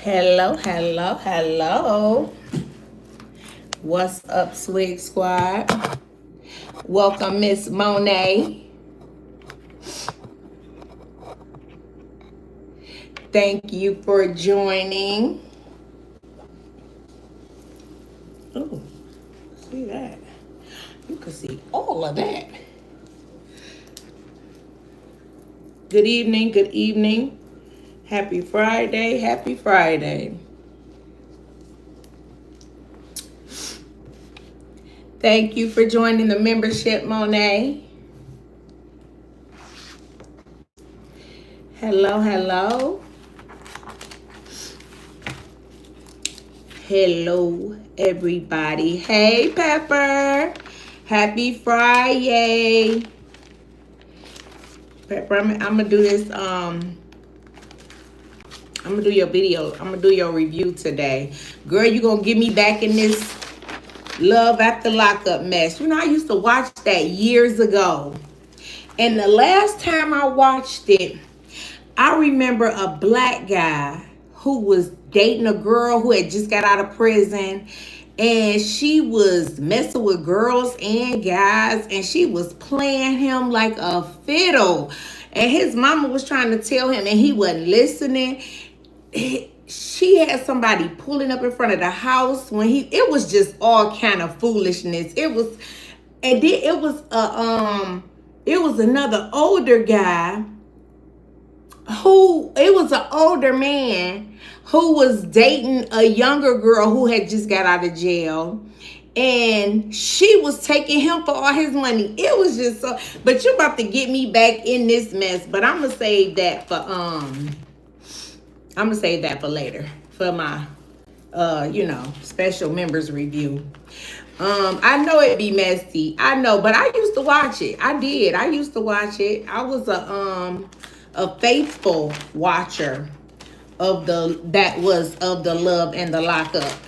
Hello, hello, hello. What's up, Swig Squad? Welcome, Miss Monet. Thank you for joining. Oh, see that? You can see all of that. Good evening, good evening. Happy Friday, happy Friday. Thank you for joining the membership, Monet. Hello, hello. Hello, everybody. Hey, Pepper. Happy Friday. Pepper, I'm gonna do this. I'm gonna do your video. I'm gonna do your review today. Girl, you gonna get me back in this Love After Lockup mess. You know, I used to watch that years ago. And the last time I watched it, I remember a black guy who was dating a girl who had just got out of prison, and she was messing with girls and guys, and she was playing him like a fiddle, and his mama was trying to tell him and he wasn't listening. She had somebody pulling up in front of the house when it was just all kind of foolishness. It was, and then it was another older guy who, it was an older man who was dating a younger girl who had just got out of jail, and she was taking him for all his money. It was just so, but you're about to get me back in this mess, but I'm gonna save that for later for my special members review. I know it'd be messy. I know, but I used to watch it. I did. I used to watch it. I was a faithful watcher of the Love and the Lockup.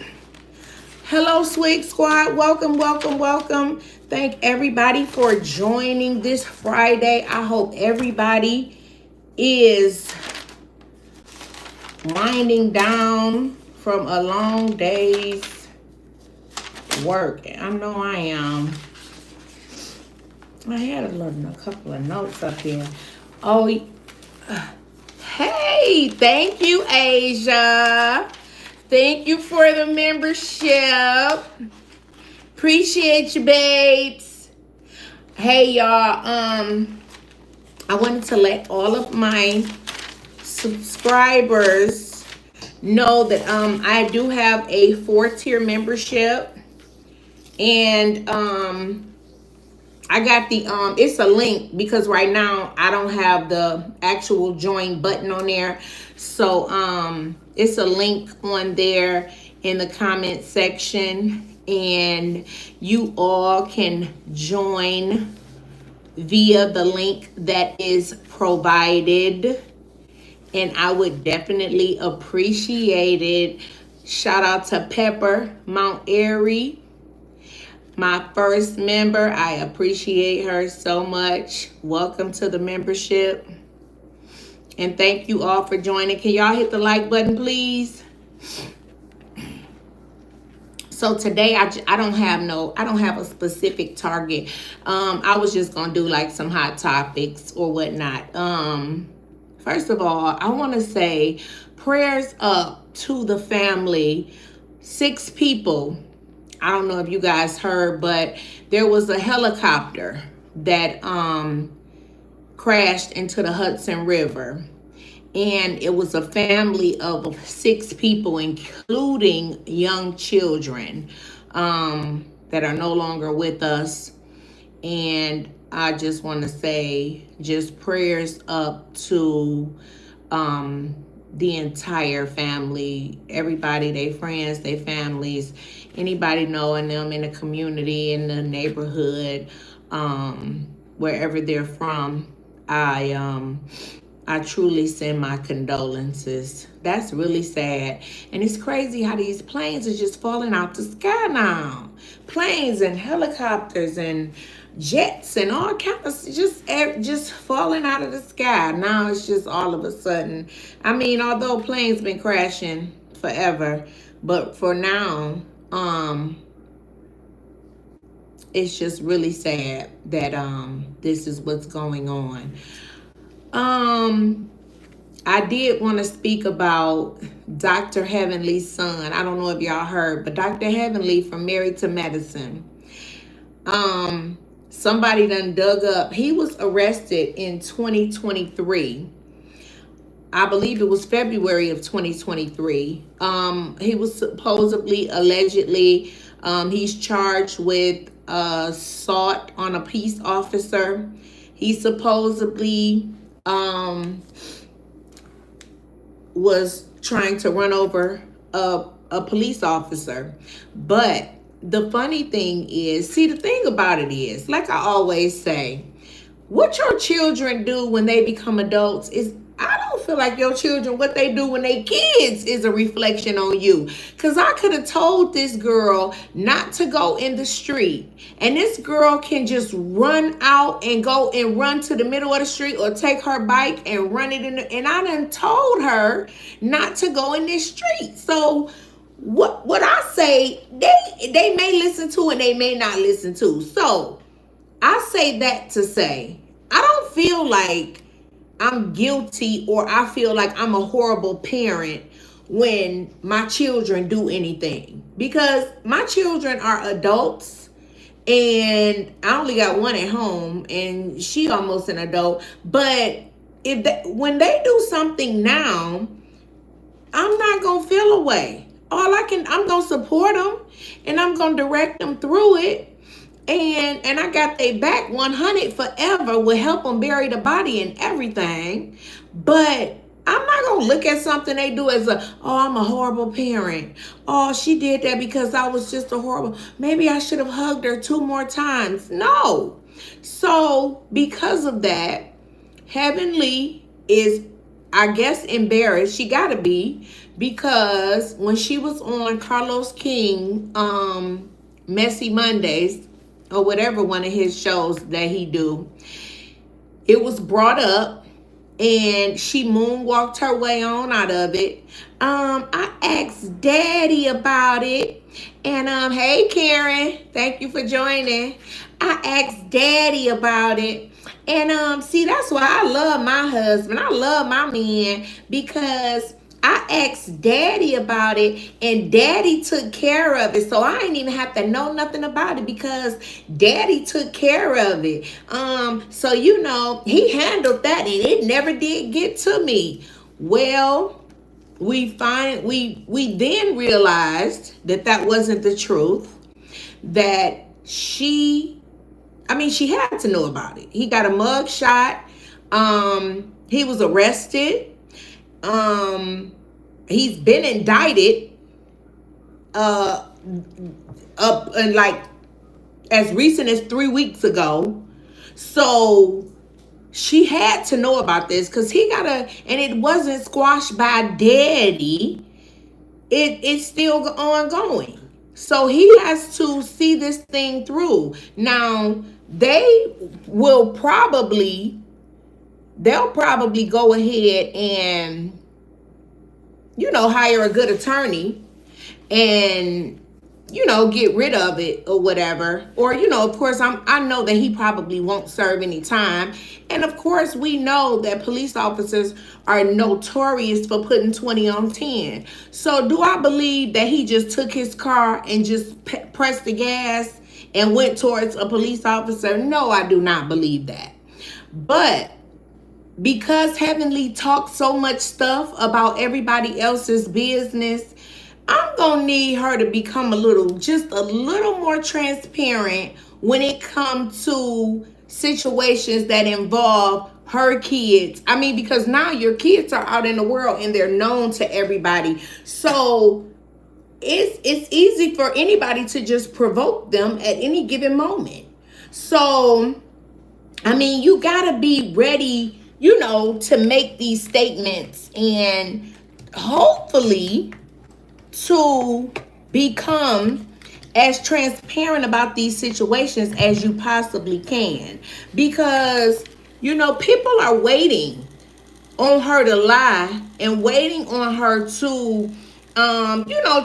Hello, Swig Squad. Welcome, welcome, welcome. Thank everybody for joining this Friday. I hope everybody is winding down from a long day's work. I know I am. I had a couple of notes up here. Oh, hey, thank you, Asia. Thank you for the membership. Appreciate you, babes. Hey, y'all. I wanted to let all of my subscribers know that I do have a 4-tier membership, and I got the it's a link because right now I don't have the actual join button on there. So it's a link on there in the comment section, and you all can join via the link that is provided, and I would definitely appreciate it. Shout out to Pepper Mount Airy, my first member. I appreciate her so much. Welcome to the membership. And thank you all for joining. Can y'all hit the like button, please? So today I don't have a specific target. I was just gonna do like some hot topics or whatnot. First of all, I want to say prayers up to the family. 6 people. I don't know if you guys heard, but there was a helicopter that crashed into the Hudson River. And it was a family of 6 people, including young children that are no longer with us. And I just want to say just prayers up to the entire family, everybody, their friends, their families, anybody knowing them in the community, in the neighborhood, wherever they're from. I truly send my condolences. That's really sad. And it's crazy how these planes are just falling out the sky now. Planes and helicopters and jets and all kinds of just falling out of the sky. Now it's just all of a sudden. I mean, although planes been crashing forever. But for now, it's just really sad that this is what's going on. I did want to speak about Dr. Heavenly's son. I don't know if y'all heard, but Dr. Heavenly from Married to Medicine. Somebody done dug up. He was arrested in 2023. I believe it was February of 2023. He was supposedly, allegedly, he's charged with assault on a peace officer. He supposedly was trying to run over a police officer. But the funny thing is, see, the thing about it is, like I always say, what your children do when they become adults is, I don't feel like your children, what they do when they kids is a reflection on you. Because I could have told this girl not to go in the street. And this girl can just run out and go and run to the middle of the street or take her bike and run it in the, and I done told her not to go in this street. So what I say, they may listen to and they may not listen to. So I say that to say, I don't feel like I'm guilty or I feel like I'm a horrible parent when my children do anything, because my children are adults and I only got one at home and she almost an adult. But when they do something now, I'm not going to feel away. I'm going to support them and I'm going to direct them through it. And I got they back 100 forever, will help them bury the body and everything. But I'm not going to look at something they do as I'm a horrible parent. Oh, she did that because I was just a horrible, maybe I should have hugged her 2 more times. No. So because of that, Heavenly is, I guess, embarrassed. She got to be, because when she was on Carlos King, Messy Mondays, or whatever one of his shows that he do, it was brought up and she moonwalked her way on out of it. I asked Daddy about it, and hey Karen, thank you for joining. I asked Daddy about it, and see, that's why I love my husband. I love my man, because I asked Daddy about it and Daddy took care of it. So I ain't even have to know nothing about it because Daddy took care of it. So he handled that and it never did get to me. Well, we then realized that wasn't the truth. That she had to know about it. He got a mug shot. He was arrested. He's been indicted up and like as recent as 3 weeks ago. So she had to know about this because and it wasn't squashed by Daddy. It's still ongoing. So he has to see this thing through. Now they'll probably go ahead and hire a good attorney and get rid of it or whatever. Or of course I know that he probably won't serve any time. And of course we know that police officers are notorious for putting 20 on 10. So do I believe that he just took his car and just pressed the gas and went towards a police officer? No, I do not believe that. But because Heavenly talks so much stuff about everybody else's business, I'm going to need her to become just a little more transparent when it comes to situations that involve her kids. I mean, because now your kids are out in the world and they're known to everybody. So it's easy for anybody to just provoke them at any given moment. So, I mean, you got to be ready to make these statements and hopefully to become as transparent about these situations as you possibly can. Because, people are waiting on her to lie and waiting on her to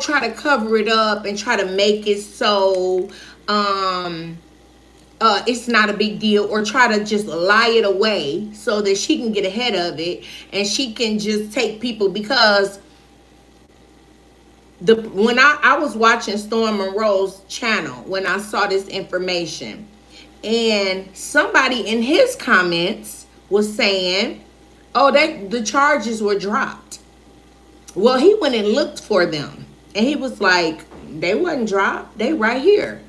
try to cover it up and try to make it so it's not a big deal, or try to just lie it away so that she can get ahead of it and she can just take people. Because when I was watching Storm Monroe's channel, when I saw this information, and somebody in his comments was saying, oh, that the charges were dropped. Well, he went and looked for them, and he was like, they wasn't dropped, they right here.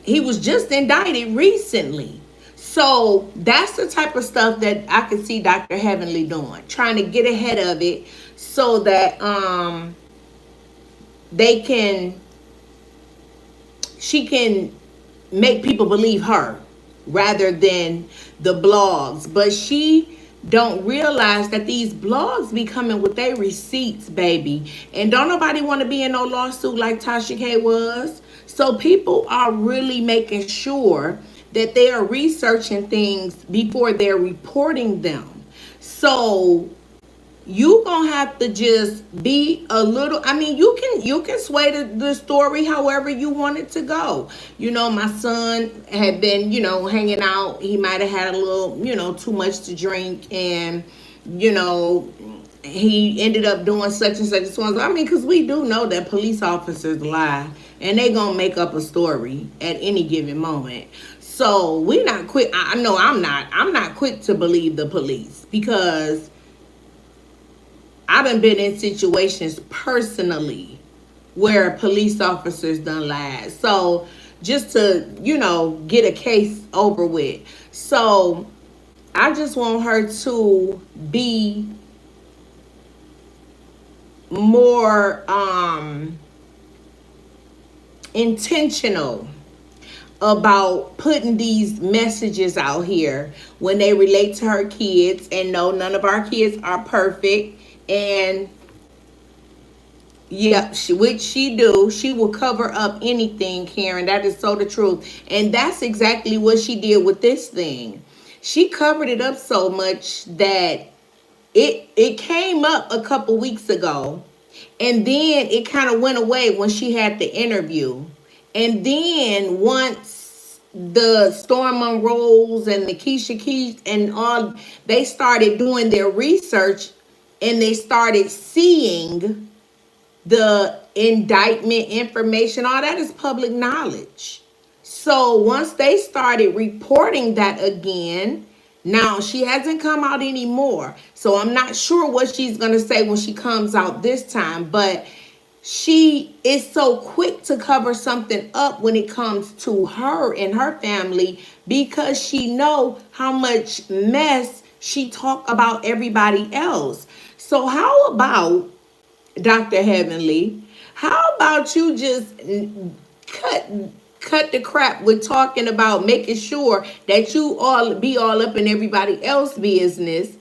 He was just indicted recently. So that's the type of stuff that I could see Dr. Heavenly doing, trying to get ahead of it so that she can make people believe her rather than the blogs. But she don't realize that these blogs be coming with their receipts, baby. And don't nobody want to be in no lawsuit like Tasha K was. So people are really making sure that they are researching things before they're reporting them. So you gonna have to just be a little, I mean, you can sway the story however you want it to go. My son had been, hanging out. He might have had a little, too much to drink, and he ended up doing such and such. I mean, because we do know that police officers lie, and they gonna make up a story at any given moment. So we not quick. I know I'm not quick to believe the police, because I've been in situations personally where police officers done lied. So just to, get a case over with. So I just want her to be more intentional about putting these messages out here when they relate to her kids. And no, none of our kids are perfect. And yeah, which she do. She will cover up anything, Karen. That is so the truth. And that's exactly what she did with this thing. She covered it up so much that it came up a couple weeks ago. And then it kind of went away when she had the interview. And then once the Storm Monroes and the Keisha Keys and all, they started doing their research, and they started seeing the indictment information. All that is public knowledge. So once they started reporting that again, now she hasn't come out anymore. So I'm not sure what she's going to say when she comes out this time. But she is so quick to cover something up when it comes to her and her family, because she know how much mess she talk about everybody else. So how about, Dr. Heavenly, how about you just cut the crap with talking about making sure that you all be all up in everybody else's business,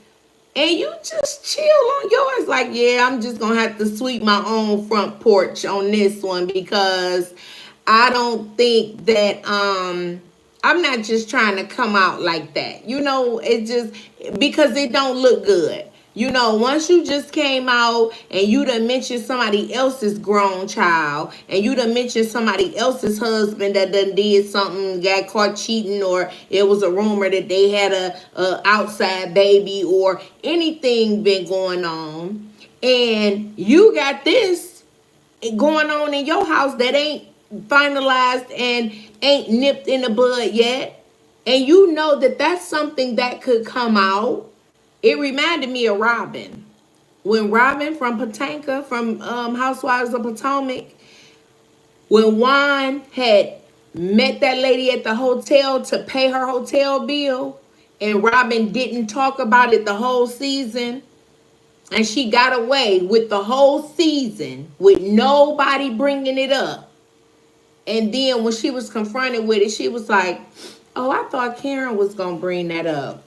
and you just chill on yours? Like, yeah, I'm just gonna have to sweep my own front porch on this one, because I don't think that I'm not just trying to come out like that. It just, because it don't look good. Once you just came out and you done mentioned somebody else's grown child, and you done mentioned somebody else's husband that done did something, got caught cheating, or it was a rumor that they had a outside baby, or anything been going on, and you got this going on in your house that ain't finalized and ain't nipped in the bud yet, and that that's something that could come out. It reminded me of Robin. When Robin from Patanka, from Housewives of Potomac, when Juan had met that lady at the hotel to pay her hotel bill, and Robin didn't talk about it the whole season, and she got away with the whole season with nobody bringing it up. And then when she was confronted with it, she was like, oh, I thought Karen was going to bring that up.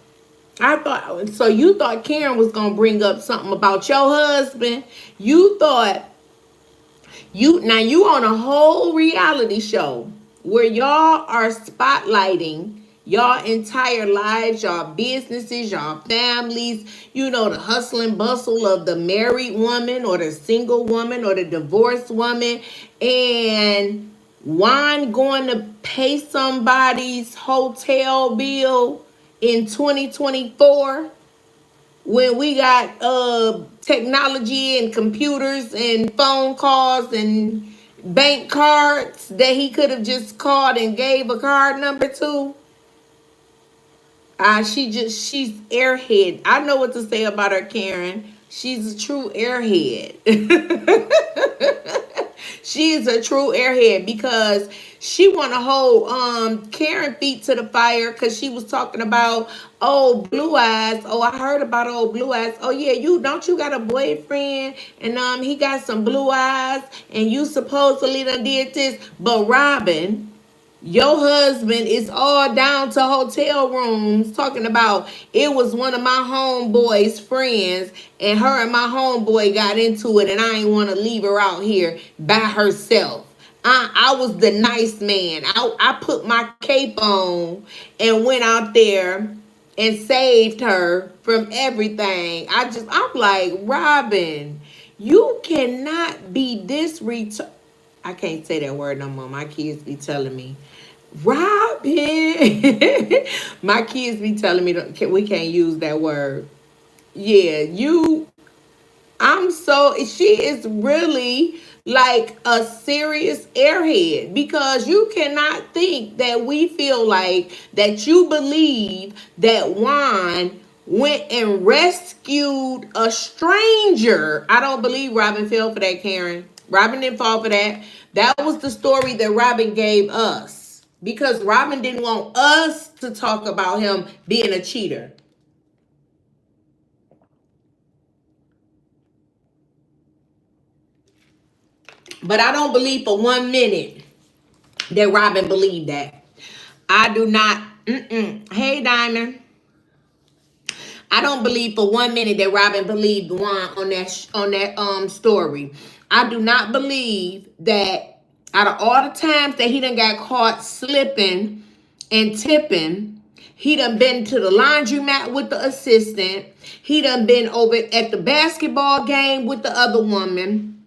So you thought Karen was going to bring up something about your husband. You thought, you on a whole reality show where y'all are spotlighting y'all entire lives, y'all businesses, y'all families, you know, the hustle and bustle of the married woman or the single woman or the divorced woman, and Juan going to pay somebody's hotel bill in 2024 when we got technology and computers and phone calls and bank cards that he could have just called and gave a card number to. She's airhead. I know what to say about her, Karen. She's a true airhead. She is a true airhead because she want to hold Karen feet to the fire because she was talking about old Blue Eyes. Oh, I heard about old Blue Eyes. Oh yeah, you got a boyfriend and he got some blue eyes and you supposedly done did this, but Robin, your husband is all down to hotel rooms talking about it was one of my homeboy's friends and her and my homeboy got into it and I ain't want to leave her out here by herself. I was the nice man. I put my cape on and went out there and saved her from everything. I'm like, Robin, you cannot be this I can't say that word no more. My kids be telling me, Robin. My kids be telling me we can't use that word. Yeah, she is really like a serious airhead because you cannot think that we feel like that you believe that Juan went and rescued a stranger. I don't believe Robin fell for that, Karen. Robin didn't fall for that. That was the story that Robin gave us because Robin didn't want us to talk about him being a cheater. But I don't believe for 1 minute that Robin believed that. I do not. Hey, Diamond. I don't believe for 1 minute that Robin believed Juan on that story. I do not believe that out of all the times that he done got caught slipping and tipping, he done been to the laundromat with the assistant. He done been over at the basketball game with the other woman.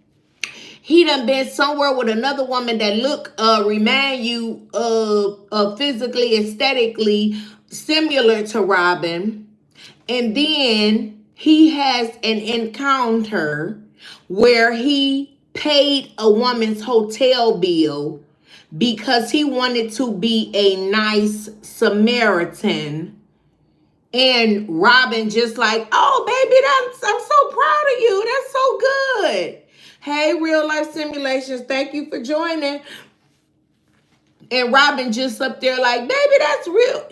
He done been somewhere with another woman that remind you physically, aesthetically similar to Robin. And then he has an encounter where he paid a woman's hotel bill because he wanted to be a nice Samaritan. And Robin just like, oh, baby, I'm so proud of you. That's so good. Hey, Real Life Simulations, thank you for joining. And Robin just up there like, baby, that's real.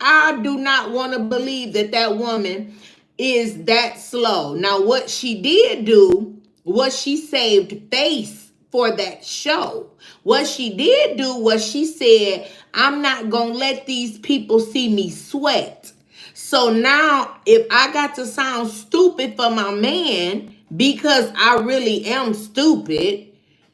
I do not want to believe that woman is that slow. Now, what she did do was she saved face for that show. What she did do was she said, I'm not going to let these people see me sweat. So now if I got to sound stupid for my man, because I really am stupid,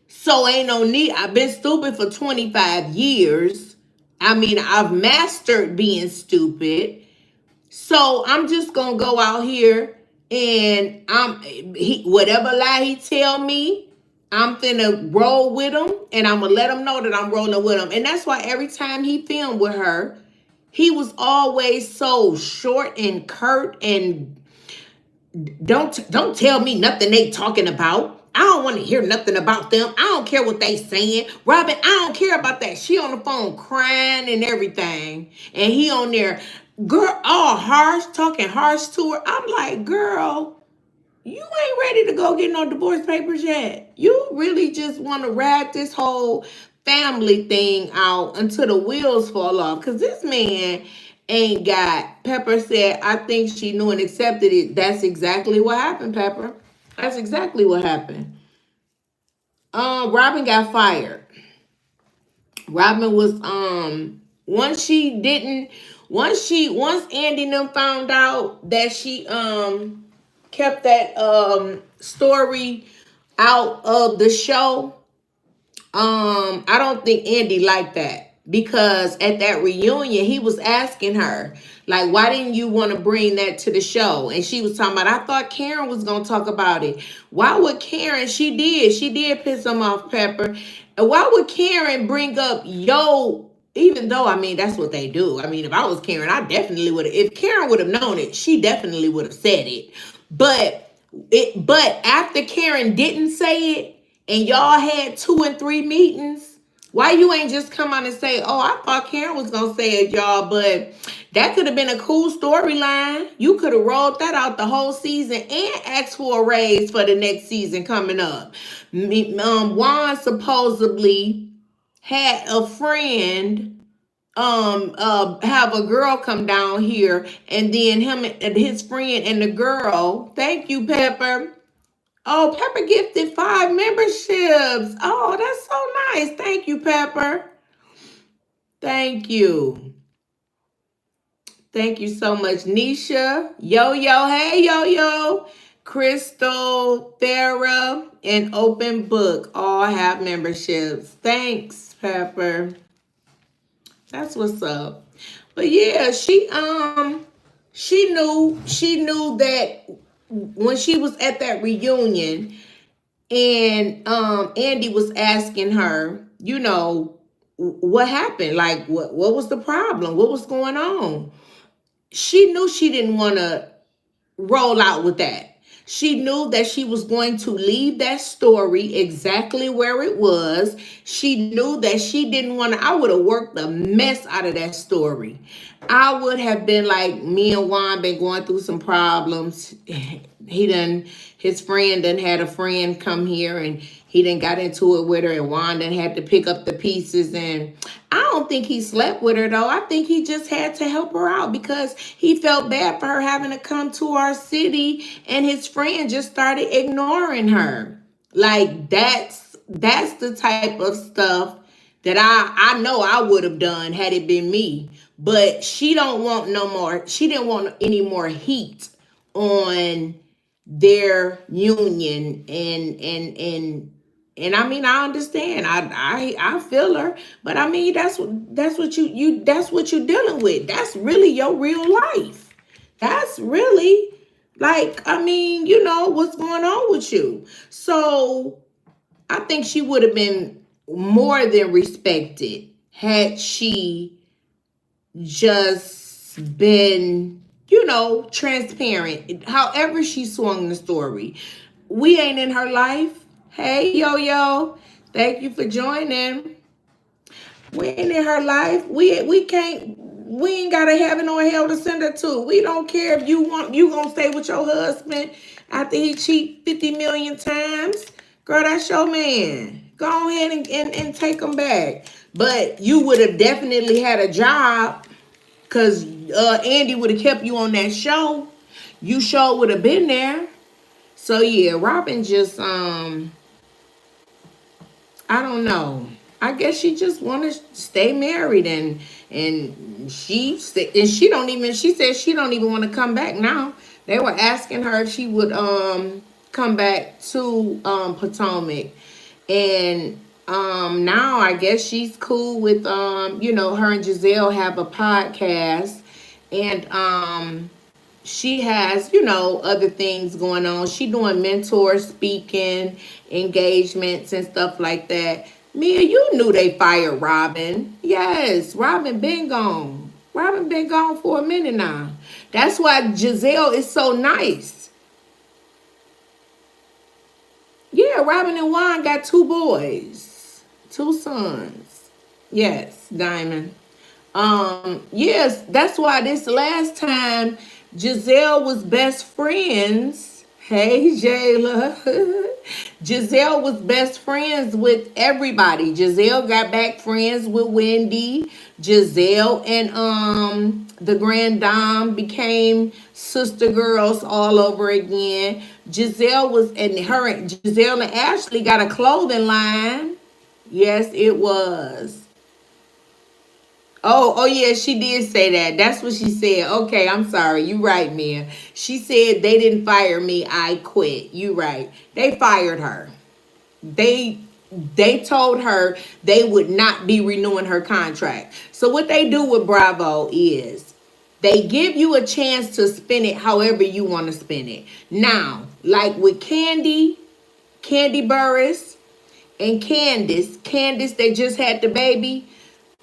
so ain't no need. I've been stupid for 25 years. I mean, I've mastered being stupid. So I'm just gonna go out here and whatever lie he tell me, I'm finna roll with him and I'm gonna let him know that I'm rolling with him. And that's why every time he filmed with her, he was always so short and curt and don't tell me nothing they talking about. I don't want to hear nothing about them. I don't care what they saying. Robin, I don't care about that. She on the phone crying and everything. And he on there, girl, all harsh, talking harsh to her. I'm like, girl, you ain't ready to go get no divorce papers yet. You really just want to ride this whole family thing out until the wheels fall off. Because this man ain't got. Pepper said, I think she knew and accepted it. That's exactly what happened, Pepper. That's exactly what happened. Robin got fired. Robin was once Andy and them found out that she kept that story out of the show. I don't think Andy liked that. because at that reunion he was asking her, like, why didn't you want to bring that to the show? And she was talking about, I thought Karen was gonna talk about it. Why would Karen? She did piss him off, Pepper. And why would Karen bring up yo? Even though, I mean, that's what they do. I mean, if I was Karen, I definitely would have. If Karen would have known it, she definitely would have said it. But after Karen didn't say it, and y'all had 2 and 3 meetings, why you ain't just come out and say, oh, I thought Karen was gonna say it, y'all, but that could have been a cool storyline. You could have rolled that out the whole season and asked for a raise for the next season coming up. Juan supposedly had a friend have a girl come down here, and then him and his friend and the girl, thank you, Pepper. Oh, Pepper gifted 5 memberships. Oh, that's so nice. Thank you, Pepper. Thank you. Thank you so much, Nisha. Yo, hey, yo. Crystal, Farah, and Open Book all have memberships. Thanks, Pepper. That's what's up. But yeah, she knew that when she was at that reunion, and Andy was asking her, you know, what happened? Like, what was the problem? What was going on? She knew she didn't want to roll out with that. She knew that she was going to leave that story exactly where it was. She knew that she didn't want to. I would have worked the mess out of that story. I would have been like, me and Juan been going through some problems. His friend done had a friend come here, and he done got into it with her, and Juan done had to pick up the pieces. And I don't think he slept with her, though. I think he just had to help her out because he felt bad for her having to come to our city, and his friend just started ignoring her. Like, that's the type of stuff that I know I would have done had it been me. But she don't want no more. She didn't want any more heat on their union, and I mean, I understand. I feel her, but I mean, that's what you're dealing with. That's really your real life. That's really, like, I mean, you know what's going on with you. So I think she would have been more than respected had she just been, you know, transparent. However she swung the story. We ain't in her life. Hey, yo. Thank you for joining. We ain't in her life. We ain't got a heaven or hell to send her to. We don't care if you gonna stay with your husband after he cheat 50 million times. Girl, that's your man. Go ahead and take him back. But you would have definitely had a job, because Andy would have kept you on that show. You sure would have been there. So yeah, Robin just I don't know. I guess she just want to stay married, and she said she said she don't even want to come back now. They were asking her if she would come back to Potomac, and now I guess she's cool with you know, her and Giselle have a podcast, and she has, you know, other things going on. She doing mentor speaking engagements and stuff like that. Mia, you knew they fired Robin. Yes, Robin been gone. Robin been gone for a minute now. That's why Giselle is so nice. Yeah, Robin and Juan got 2 boys, 2 sons. Yes, Diamond. Yes, that's why this last time Giselle was best friends. Hey, Jayla. Giselle was best friends with everybody. Giselle got back friends with Wendy. Giselle and the Grand Dame became sister girls all over again. Giselle and Ashley got a clothing line. Yes, it was. Oh yeah, she did say that. That's what she said. Okay, I'm sorry. You right, Mia. She said they didn't fire me. I quit. You right. They fired her. They they told her they would not be renewing her contract. So what they do with Bravo is they give you a chance to spend it however you want to spend it. Now, like with Candy Burris and Candace, they just had the baby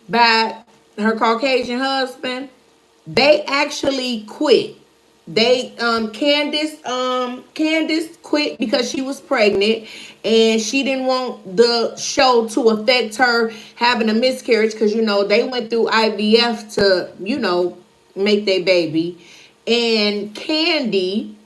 by her Caucasian husband. They actually quit. They Candace quit because she was pregnant and she didn't want the show to affect her having a miscarriage, because they went through IVF to make their baby. And Candy,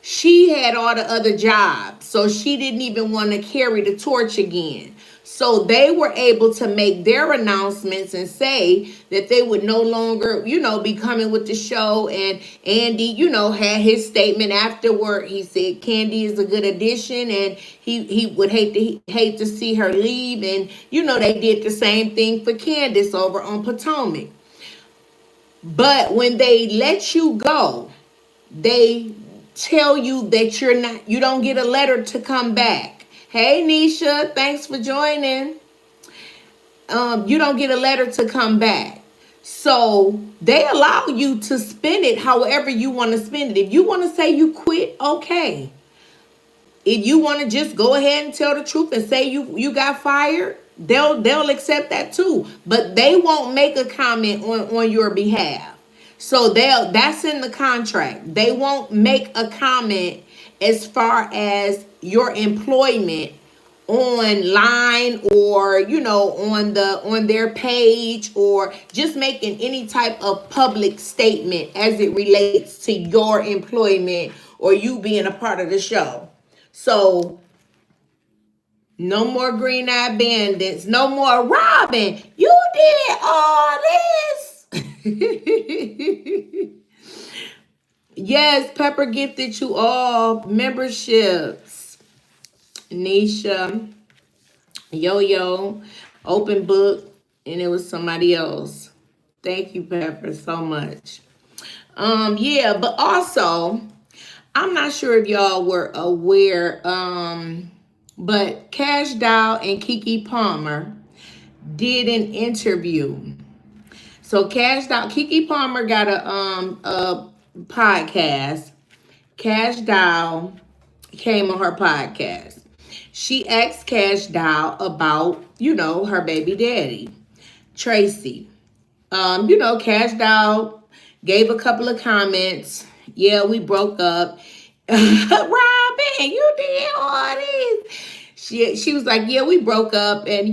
she had all the other jobs, so she didn't even want to carry the torch again. So they were able to make their announcements and say that they would no longer, be coming with the show. And Andy, had his statement afterward. He said Candy is a good addition, and he would hate to see her leave. And they did the same thing for Candace over on Potomac. But when they let you go, they tell you that you don't get a letter to come back. Hey Nisha, thanks for joining. You don't get a letter to come back. So they allow you to spend it however you want to spend it. If you want to say you quit, okay. If you want to just go ahead and tell the truth and say you got fired, they'll accept that too. But they won't make a comment on your behalf. So that's in the contract. They won't make a comment as far as your employment online, or on their page, or just making any type of public statement as it relates to your employment or you being a part of the show. So no more Green Eye Bandits, no more Robin. You did all this. Yes, Pepper gifted you all memberships. Nisha, Yo-Yo, Open Book, and it was somebody else. Thank you, Pepper, so much. Yeah, but also, I'm not sure if y'all were aware, but Cash Doll and Keke Palmer did an interview. So Keke Palmer got a podcast. Cash Doll came on her podcast. She asked Cash Doll about, her baby daddy, Tracy. Cash Doll gave a couple of comments. Yeah, we broke up. Robin, you did all this. She was like, yeah, we broke up, and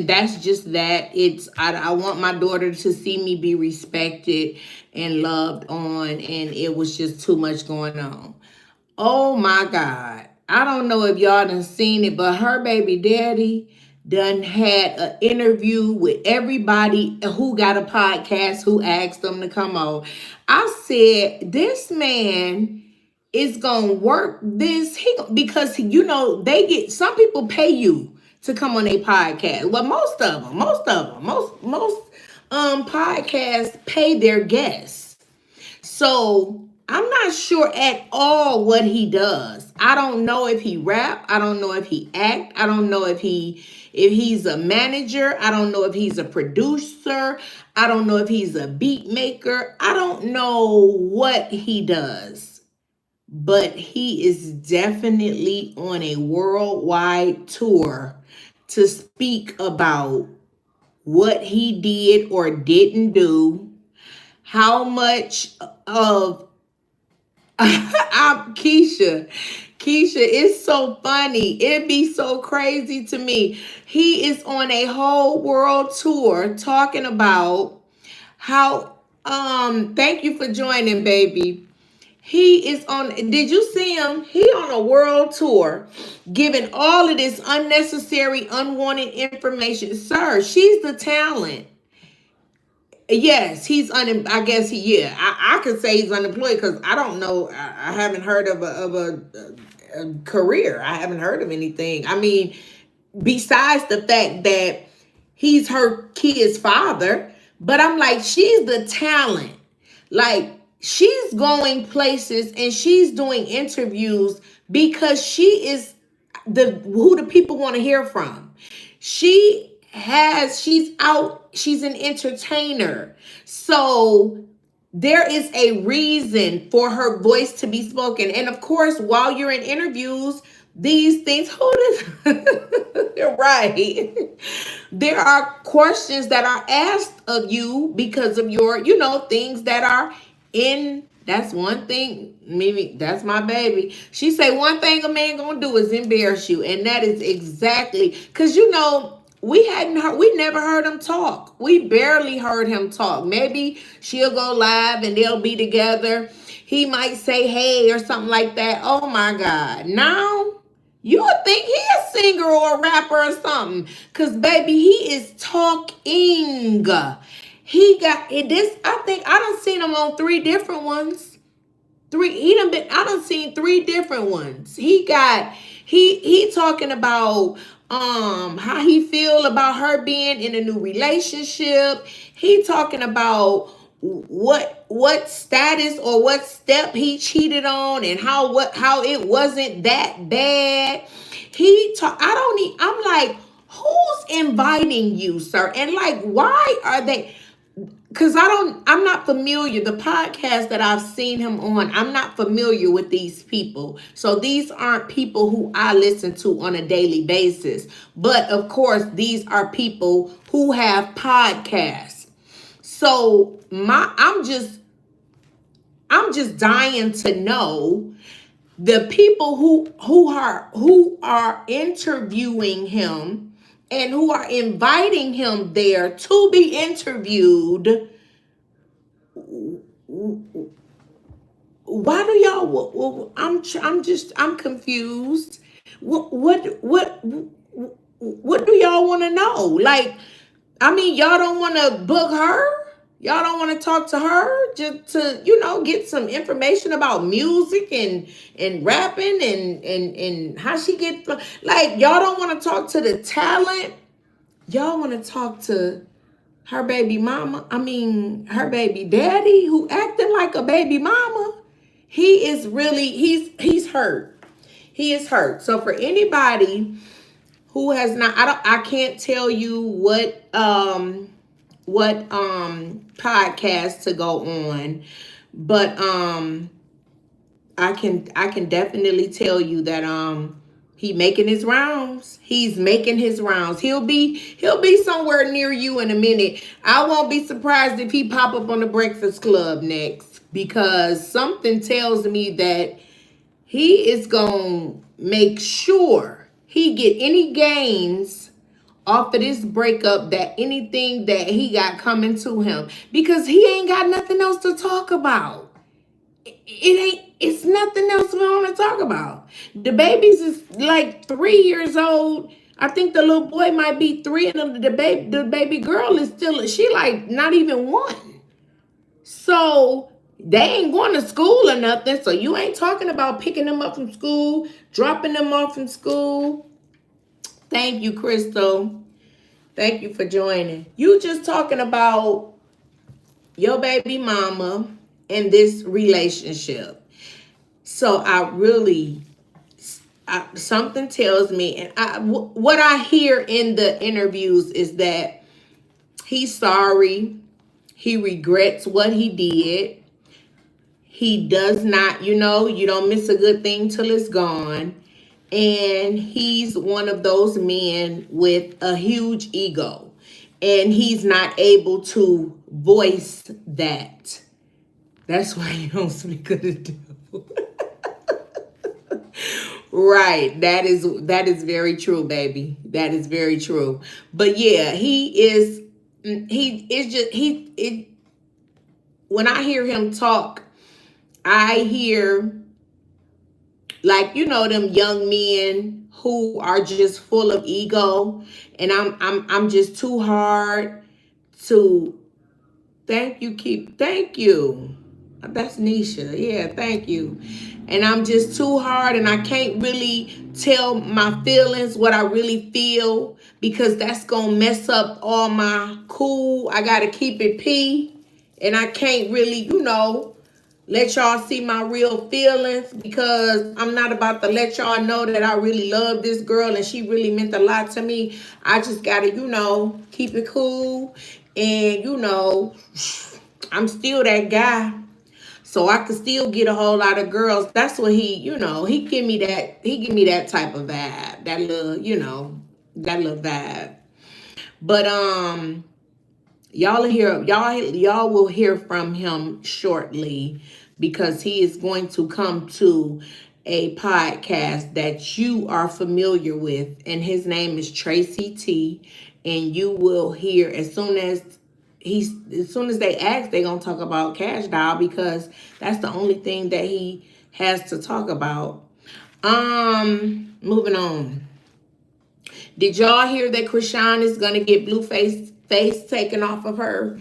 that's just that. I want my daughter to see me be respected and loved on, and it was just too much going on. Oh my God. I don't know if y'all done seen it, but her baby daddy done had an interview with everybody who got a podcast, who asked them to come on. I said, this man is gonna work this, because they get, some people pay you to come on a podcast. Well, most podcasts pay their guests. So I'm not sure at all what he does. I don't know if he rap. I don't know if he act. I don't know if he's a manager. I don't know if he's a producer. I don't know if he's a beat maker. I don't know what he does. But he is definitely on a worldwide tour to speak about what he did or didn't do, how much of I'm Keisha, it's so funny. It'd be so crazy to me. He is on a whole world tour talking about how, thank you for joining, baby. He is on, did you see him? He on a world tour giving all of this unnecessary, unwanted information. Sir, she's the talent. Yes, he's I guess I could say he's unemployed, because I don't know. I haven't heard of a career. I haven't heard of anything. I mean, besides the fact that he's her kid's father, but I'm like, she's the talent. Like, she's going places and she's doing interviews because she is who the people want to hear from. She's out, she's an entertainer. So there is a reason for her voice to be spoken. And of course, while you're in interviews, these things, right. There are questions that are asked of you because of your, things that are in. That's one thing, Mimi, that's my baby. She say one thing a man gonna do is embarrass you. And that is exactly, because we never heard him talk. We barely heard him talk. Maybe she'll go live and they'll be together. He might say hey or something like that. Oh my God. Now you would think he a singer or a rapper or something. Cause baby, he is talking. He got this. I think I done seen him on 3 different ones. I done seen 3 different ones. He talking about how he feel about her being in a new relationship. He talking about what status or what step he cheated on and how it wasn't that bad. I'm like, who's inviting you, sir? And like, why are they? Because I'm not familiar. The podcast that I've seen him on, I'm not familiar with these people. So these aren't people who I listen to on a daily basis. But of course, these are people who have podcasts. So I'm just dying to know the people who are interviewing him and who are inviting him there to be interviewed. Why do y'all? I'm confused. What do y'all want to know? Like, I mean, y'all don't want to book her. Y'all don't want to talk to her just to, get some information about music and rapping and how she get, like, y'all don't want to talk to the talent. Y'all want to talk to her baby mama. I mean, her baby daddy who acting like a baby mama. He is really, he's hurt. He is hurt. So for anybody who has not, I can't tell you what podcast to go on, but I can definitely tell you that he making his rounds. He's making his rounds. He'll be somewhere near you in a minute. I won't be surprised if he pop up on the Breakfast Club next, because something tells me that he is gonna make sure he get any gains off of this breakup, that anything that he got coming to him, because he ain't got nothing else to talk about. It's nothing else we want to talk about. The babies is like 3 years old. I think the little boy might be 3, and the baby girl is she like not even 1. So they ain't going to school or nothing. So you ain't talking about picking them up from school, dropping them off from school. Thank you, Crystal. Thank you for joining. You just talking about your baby mama and this relationship. So something tells me, and what I hear in the interviews is that he's sorry. He regrets what he did. He does not, you don't miss a good thing till it's gone. And he's one of those men with a huge ego. And he's not able to voice that. That's why you don't speak of the devil. Right. That is very true, baby. That is very true. But yeah, when I hear him talk, I hear, like, them young men who are just full of ego, and I'm just too hard to. Thank you. That's Nisha. Yeah, thank you. And I'm just too hard, and I can't really tell my feelings, what I really feel, because that's gonna mess up all my cool. I gotta keep it P, and I can't really, let y'all see my real feelings, because I'm not about to let y'all know that I really love this girl and she really meant a lot to me. I just gotta, keep it cool. And, I'm still that guy. So I could still get a whole lot of girls. That's what he give me that type of vibe. That little, that little vibe. But y'all will hear from him shortly, because he is going to come to a podcast that you are familiar with, and his name is Tracy T. And you will hear as soon as they ask, they're gonna talk about Cash Doll, because that's the only thing that he has to talk about. Moving on. Did y'all hear that Chrisean is gonna get Blueface face taken off of her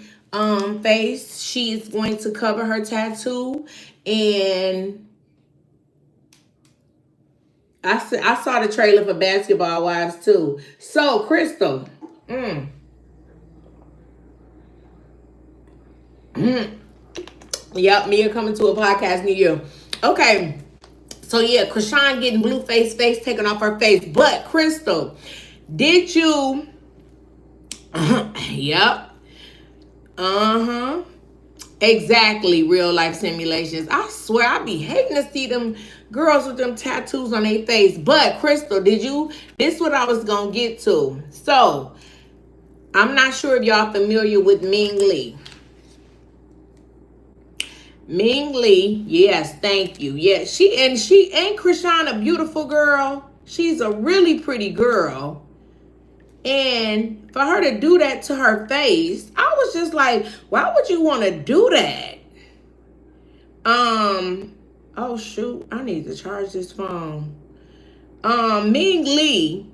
face? She is going to cover her tattoo, and I saw the trailer for Basketball Wives too. So Crystal, yep, Mia coming to a podcast near you. Okay, so yeah, Chrisean getting Blueface face taken off her face, but Crystal, did you? Yep. Exactly, real life simulations. I swear, I be hating to see them girls with them tattoos on their face. But Crystal, this is what I was gonna get to. So, I'm not sure if y'all familiar with Ming Lee. Ming Lee, yes, thank you. Yes, she ain't Chrisean a beautiful girl. She's a really pretty girl. And for her to do that to her face, I was just like, why would you want to do that? Oh shoot, I need to charge this phone. Ming Lee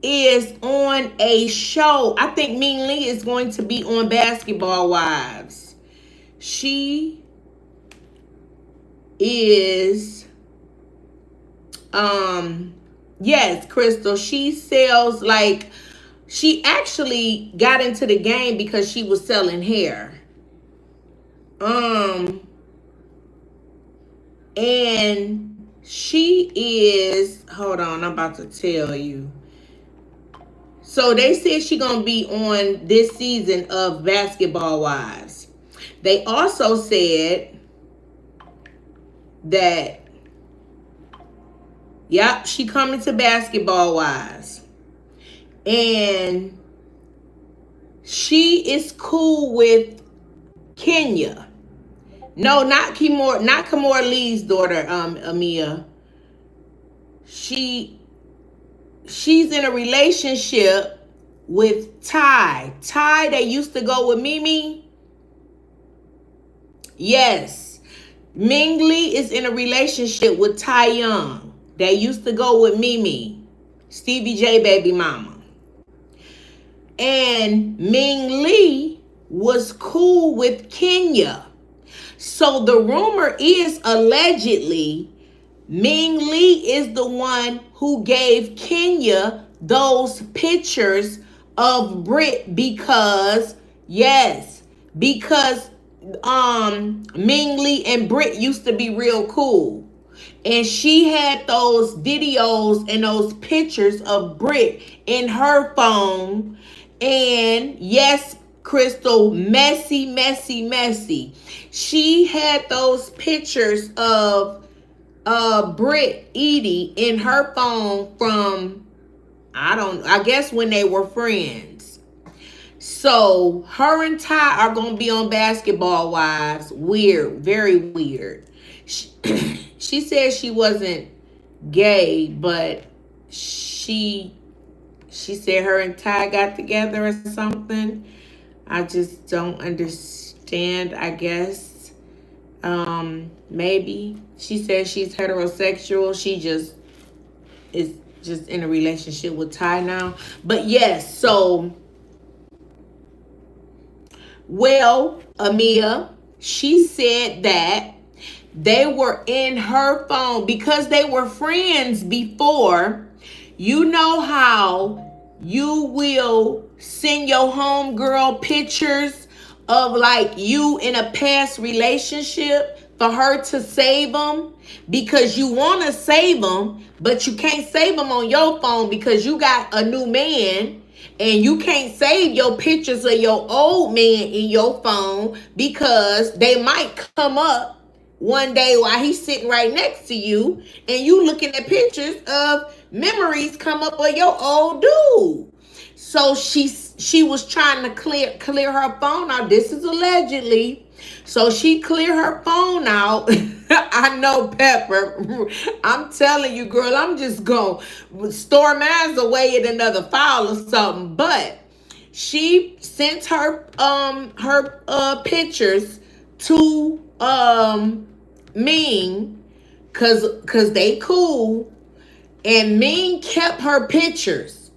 is on a show. I think Ming Lee is going to be on Basketball Wives. She is, yes, Crystal, she sells she actually got into the game because she was selling hair. And she is, hold on, I'm about to tell you. So they said she gonna be on this season of Basketball Wives. They also said that, yep, she coming to Basketball Wives. And she is cool with Kenya. No, not Kimora Lee's daughter, Amia. She's in a relationship with Ty. Ty, that used to go with Mimi. Yes. Ming Lee is in a relationship with Ty Young. That used to go with Mimi. Stevie J baby mama. And Ming Lee was cool with Kenya. So the rumor is, allegedly, Ming Lee is the one who gave Kenya those pictures of Brit because Ming Lee and Brit used to be real cool. And she had those videos and those pictures of Brit in her phone. And yes, Crystal, messy. She had those pictures of Brit Edie in her phone from, I guess when they were friends. So her and Ty are going to be on Basketball Wives. Weird, very weird. She said she wasn't gay, but she said her and Ty got together or something. I just don't understand, I guess. Maybe. She says she's heterosexual. She just is just in a relationship with Ty now. But yes, so, well, Amia, she said that they were in her phone because they were friends before. You know how you will send your homegirl pictures of like you in a past relationship for her to save them because you want to save them, but you can't save them on your phone because you got a new man, and you can't save your pictures of your old man in your phone because they might come up one day while he's sitting right next to you, and you looking at pictures of memories come up of your old dude. So she was trying to clear her phone out. This is allegedly. So she cleared her phone out. I know, Pepper. I'm telling you, girl, I'm just going to store mine away in another file or something. But she sent her pictures to Ming, cause they cool, and Ming kept her pictures.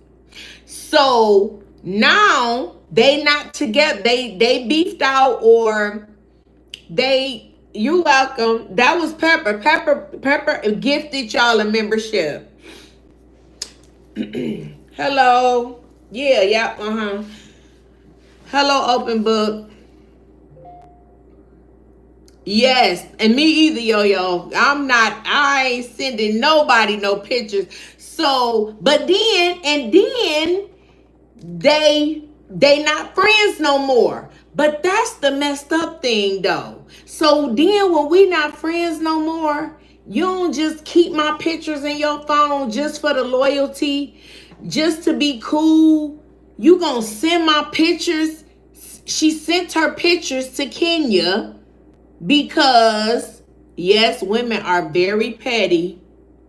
So now they not together. They beefed out, or they. You welcome. That was Pepper. Pepper gifted y'all a membership. Hello. Yeah. Hello, Open Book. Yes, and me either, yo. I ain't sending nobody no pictures. So, but then they not friends no more. But that's the messed up thing though. So then when we not friends no more, you don't just keep my pictures in your phone just for the loyalty, just to be cool. You gonna send my pictures. She sent her pictures to Kenya because, yes, women are very petty.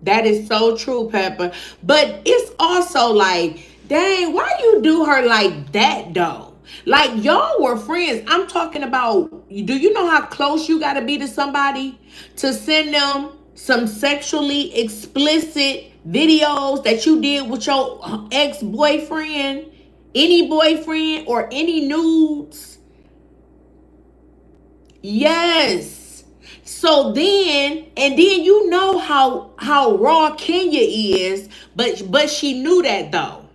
That is so true, Pepper. But it's also like, dang, why you do her like that, though? Like, y'all were friends. I'm talking about, do you know how close you got to be to somebody to send them some sexually explicit videos that you did with your ex-boyfriend, any boyfriend, or any nudes? Yes. So then, and then you know how raw Kenya is, but she knew that though.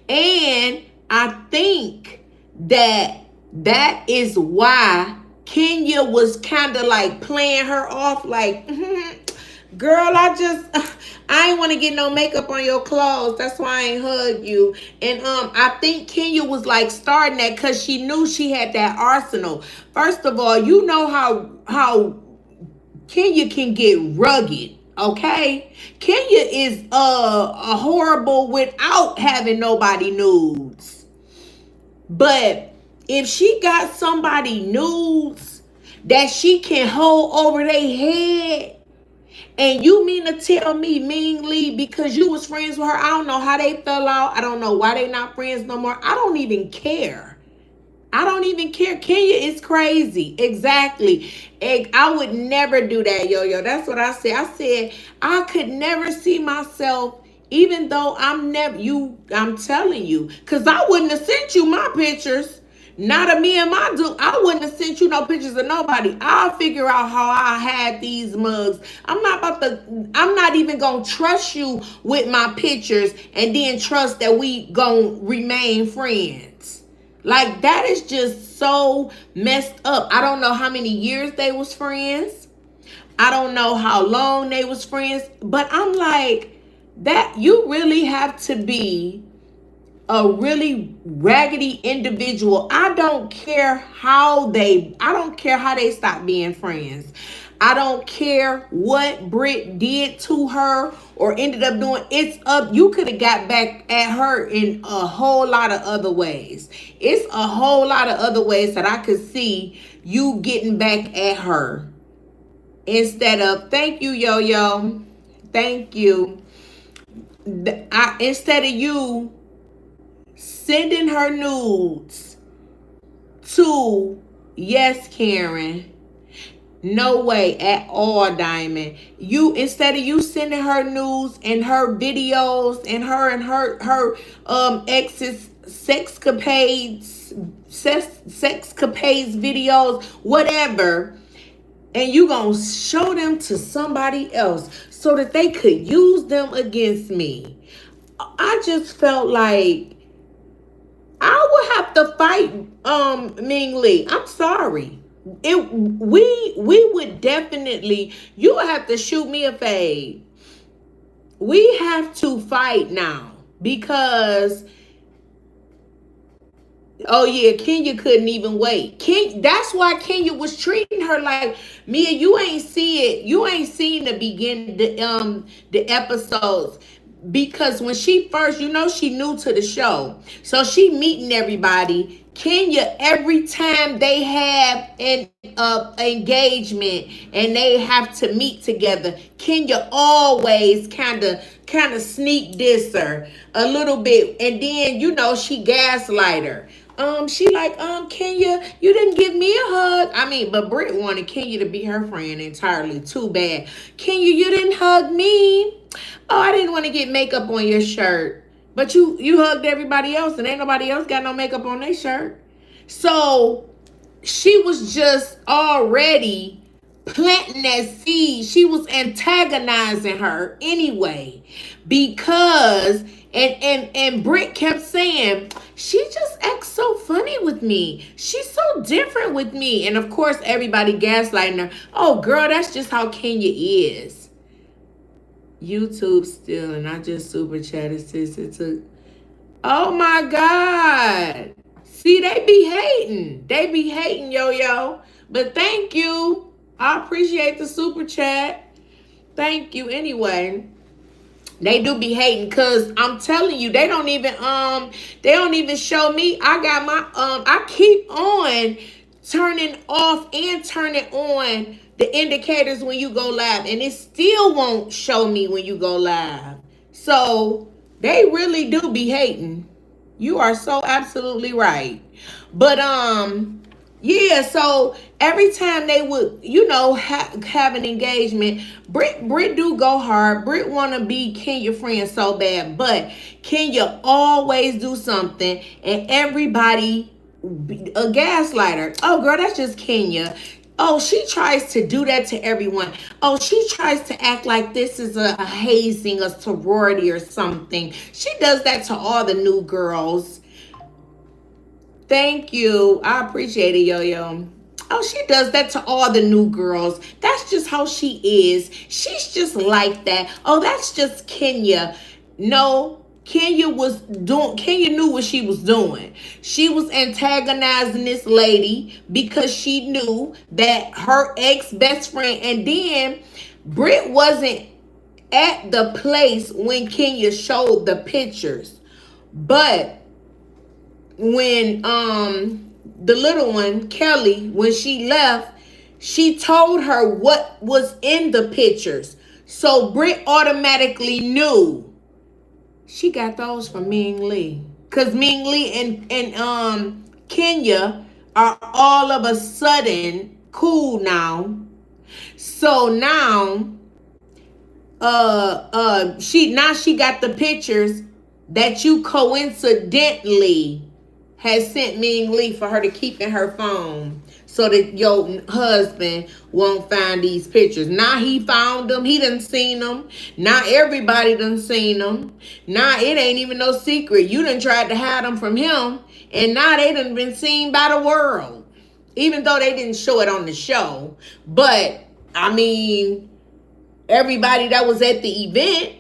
And I think that is why Kenya was kind of like playing her off like, girl, I ain't want to get no makeup on your clothes. That's why I ain't hug you. And I think Kenya was like starting that because she knew she had that arsenal. First of all, you know how Kenya can get rugged. Okay, Kenya is a horrible without having nobody nudes. But if she got somebody nudes that she can hold over their head, and you mean to tell me, Ming Lee, because you was friends with her, I don't know how they fell out. I don't know why they not friends no more. I don't even care. I don't even care. Kenya is crazy. Exactly. I would never do that, yo. That's what I said. I said I could never see myself, even though I'm telling you, because I wouldn't have sent you my pictures. Not of me and my dude. I wouldn't have sent you no pictures of nobody. I'll figure out how I had these mugs. I'm not even gonna trust you with my pictures and then trust that we gonna remain friends. Like, that is just so messed up. I don't know how many years they was friends. I don't know how long they was friends. But I'm like, that you really have to be a really raggedy individual. I don't care how they stop being friends. I don't care what Britt did to her or ended up doing. It's up. You could have got back at her in a whole lot of other ways. It's a whole lot of other ways that I could see you getting back at her. Instead of, thank you, yo. Thank you. Instead of you sending her nudes to, yes, Karen. No way at all, Diamond. Instead of you sending her nudes and her videos and her ex's sexcapades videos, whatever, and you gonna show them to somebody else so that they could use them against me. I just felt like I would have to fight Ming Lee. I'm sorry. we would definitely, you have to shoot me a fade. We have to fight now because, oh yeah, Kenya couldn't even wait. That's why Kenya was treating her like, Mia, you ain't see it. You ain't seen the beginning, the episodes. Because when she first, she new to the show. So she meeting everybody. Kenya, every time they have an engagement and they have to meet together, Kenya always kind of sneak diss her a little bit. And then, she gaslight her. She like, Kenya, you didn't give me a hug. I mean, but Britt wanted Kenya to be her friend entirely. Too bad. Kenya, you didn't hug me. Oh, I didn't want to get makeup on your shirt. But you hugged everybody else and ain't nobody else got no makeup on their shirt. So she was just already planting that seed. She was antagonizing her anyway, because and Britt kept saying, she just acts so funny with me. She's so different with me. And of course, everybody gaslighting her. Oh, girl, that's just how Kenya is. YouTube still, and I just super chatted since it took. Oh my God. See, they be hating. They be hating, yo. But thank you. I appreciate the super chat. Thank you. Anyway, they do be hating, because I'm telling you, they don't even show me. I got my I keep on turning off and turning on the indicators when you go live, and it still won't show me when you go live. So they really do be hating. You are so absolutely right. But yeah, so every time they would, have an engagement, Britt do go hard. Britt want to be Kenya friend so bad, but Kenya always do something, and everybody a gaslighter. Oh, girl, that's just Kenya. Oh, she tries to do that to everyone. Oh, she tries to act like this is a hazing, a sorority or something. She does that to all the new girls. Thank you. I appreciate it, yo. Oh, she does that to all the new girls. That's just how she is. She's just like that. Oh, that's just Kenya. No, Kenya knew what she was doing. She was antagonizing this lady because she knew that her ex-best friend, and then Britt wasn't at the place when Kenya showed the pictures. But when the little one, Kelly, when she left, she told her what was in the pictures. So Britt automatically knew. She got those from Ming Lee. Because Ming Lee and Kenya are all of a sudden cool now. So now she got the pictures that you coincidentally has sent Ming Lee for her to keep in her phone, so that your husband won't find these pictures. Now he found them. He done seen them. Now everybody done seen them. Now it ain't even no secret. You done tried to hide them from him, and now they done been seen by the world. Even though they didn't show it on the show. But, I mean, everybody that was at the event,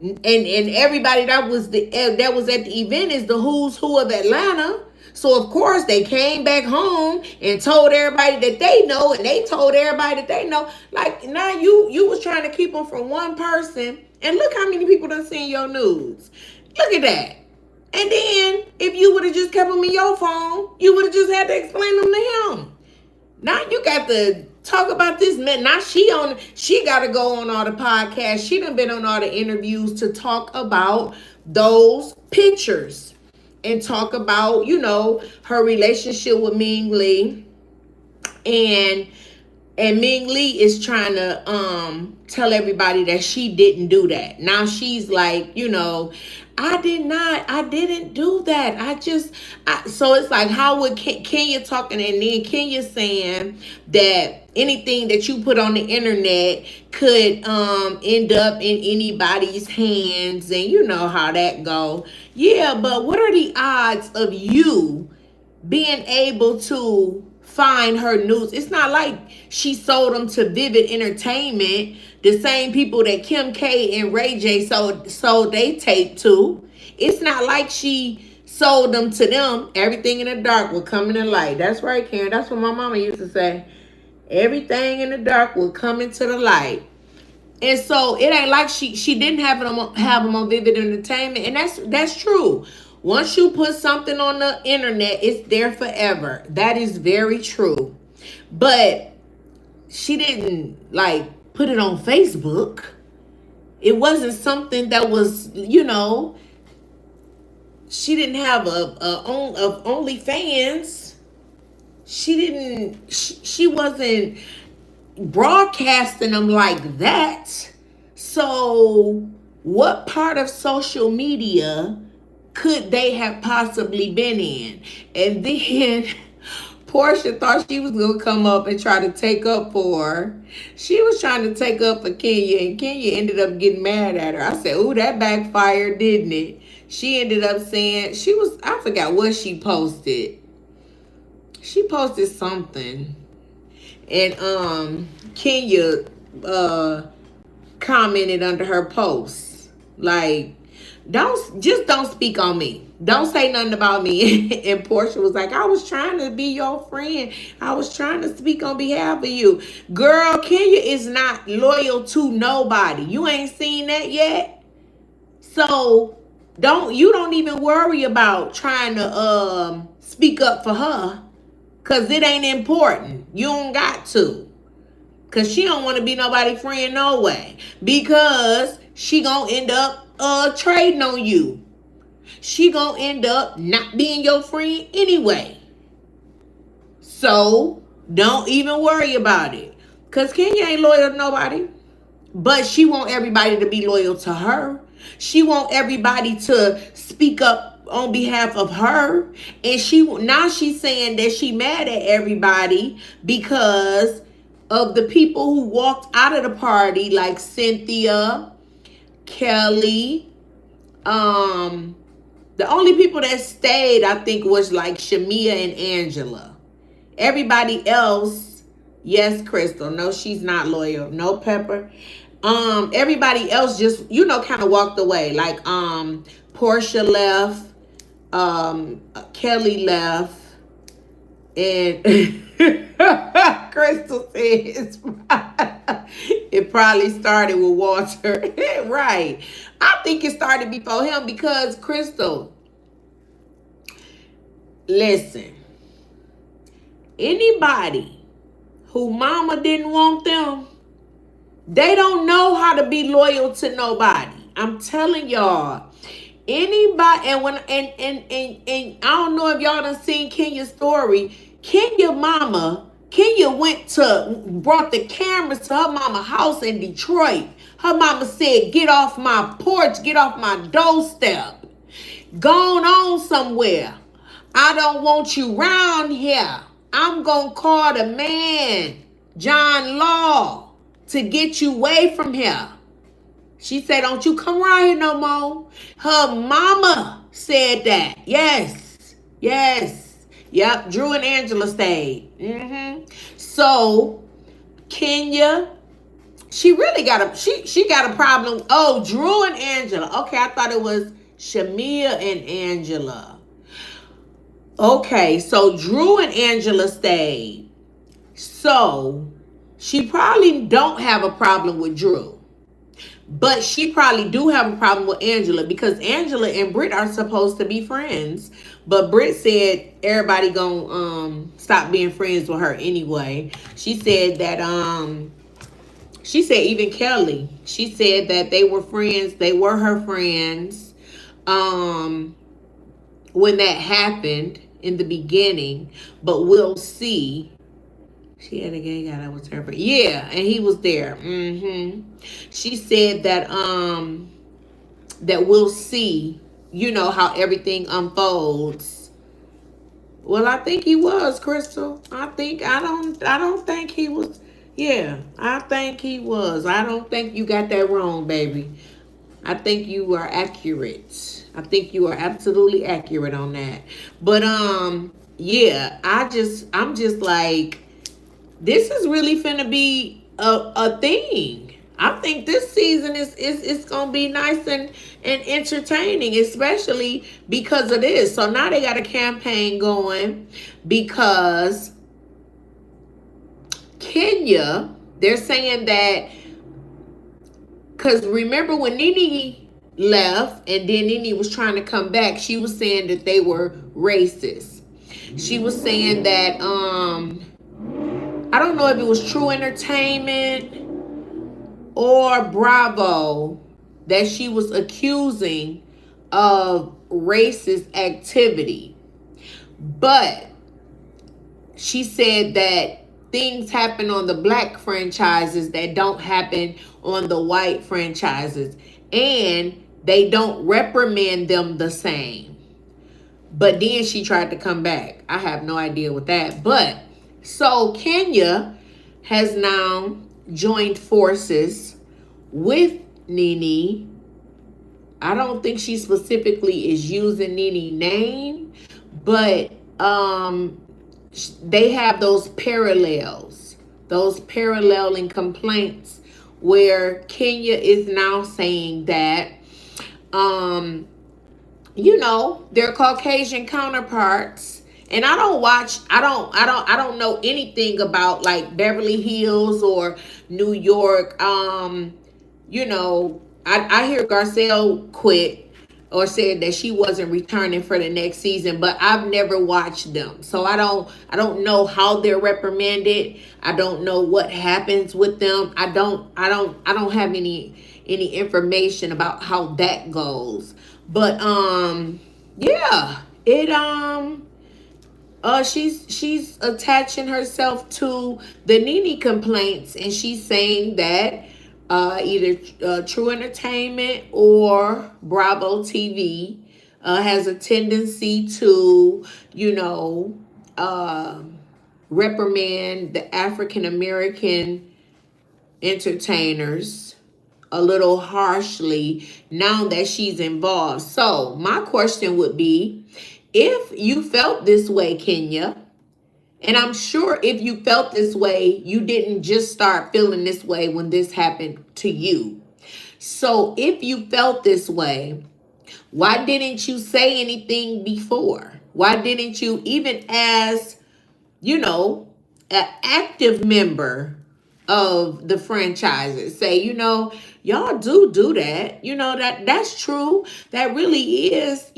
and everybody that was at the event is the who's who of Atlanta. So of course they came back home and told everybody that they know, and they told everybody that they know. Like, now you was trying to keep them from one person, and look how many people done seen your nudes. Look at that. And then if you would have just kept them in your phone, you would have just had to explain them to him. Now you got to talk about this man. Now she got to go on all the podcasts. She done been on all the interviews to talk about those pictures and talk about, her relationship with Ming Lee. And Ming Lee is trying to tell everybody that she didn't do that. Now she's like, I didn't do that. So it's like, how would Kenya talking, and then Kenya saying that anything that you put on the internet could end up in anybody's hands, and you know how that go. Yeah, but what are the odds of you being able to find her news. It's not like she sold them to Vivid Entertainment, the same people that Kim K and Ray J sold they tape to. It's not like she sold them to them. Everything in the dark will come in the light. That's right, Karen. That's what my mama used to say. Everything in the dark will come into the light. And so it ain't like she didn't have them on Vivid Entertainment, and that's true. Once you put something on the internet, it's there forever. That is very true. But she didn't like put it on Facebook. It wasn't something that was, she didn't have a OnlyFans. She wasn't broadcasting them like that. So what part of social media could they have possibly been in? And then Portia thought she was gonna come up and try to take up for her. She was trying to take up for Kenya, and Kenya ended up getting mad at her. I said, "Ooh, that backfired, didn't it?" She ended up saying I forgot what she posted. She posted something. And Kenya commented under her post, like, don't speak on me. Don't say nothing about me. And Portia was like, I was trying to be your friend. I was trying to speak on behalf of you. Girl, Kenya is not loyal to nobody. You ain't seen that yet? So you don't even worry about trying to speak up for her. Cause it ain't important. You don't got to. Cause she don't want to be nobody's friend no way. Because she gonna end up trading on you. She gonna end up not being your friend anyway. So don't even worry about it. Cause Kenya ain't loyal to nobody. But she want everybody to be loyal to her. She want everybody to speak up on behalf of her. And she's saying that she mad at everybody because of the people who walked out of the party, like Cynthia, Kelly. The only people that stayed, I think, was like Shamia and Angela. Everybody else, yes, Crystal. No, she's not loyal. No, Pepper. Everybody else just, kind of walked away. Like Portia left. Kelly left, and Crystal says it probably started with Walter. Right. I think it started before him because Crystal, listen, anybody who mama didn't want them, they don't know how to be loyal to nobody. I'm telling y'all. Anybody, and I don't know if y'all done seen Kenya's story. Kenya brought the cameras to her mama house in Detroit. Her mama said, get off my porch, get off my doorstep. Gone on somewhere. I don't want you round here. I'm gonna call the man, John Law, to get you away from here. She said, don't you come around here no more. Her mama said that. Yes. Yep. Drew and Angela stayed. So, Kenya, she really got a problem. Oh, Drew and Angela. Okay, I thought it was Shamia and Angela. Okay, so Drew and Angela stayed. So, she probably don't have a problem with Drew. But she probably do have a problem with Angela because Angela and Britt are supposed to be friends. But Britt said everybody gonna stop being friends with her anyway. She said that even Kelly, she said that they were friends. They were her friends when that happened in the beginning. But we'll see. She had a gay guy that was her friend. Yeah, and he was there. She said that that we'll see, how everything unfolds. Well, I think he was, Crystal. I don't think he was. Yeah, I think he was. I don't think you got that wrong, baby. I think you are accurate. I think you are absolutely accurate on that. But yeah, I'm just like, this is really finna be a thing. I think this season is gonna be nice and entertaining, especially because of this. So now they got a campaign going because Kenya, they're saying that, because remember when Nene left and then Nene was trying to come back, she was saying that they were racist. She was saying that I don't know if it was True Entertainment or Bravo that she was accusing of racist activity. But she said that things happen on the black franchises that don't happen on the white franchises, and they don't reprimand them the same. But then she tried to come back. I have no idea with that. But so Kenya has now joined forces with Nene. I don't think she specifically is using Nene's name, but they have those paralleling complaints where Kenya is now saying that their Caucasian counterparts, and I don't know anything about like Beverly Hills or New York. I hear Garcelle quit or said that she wasn't returning for the next season, but I've never watched them. So I don't know how they're reprimanded. I don't know what happens with them. I don't have any information about how that goes. But yeah, she's attaching herself to the Nene complaints, and she's saying that either True Entertainment or Bravo TV has a tendency to, reprimand the African American entertainers a little harshly now that she's involved. So my question would be, if you felt this way, Kenya, and I'm sure if you felt this way, you didn't just start feeling this way when this happened to you. So if you felt this way, why didn't you say anything before? Why didn't you, even as, an active member of the franchises, say, y'all do that, that's true, that really is,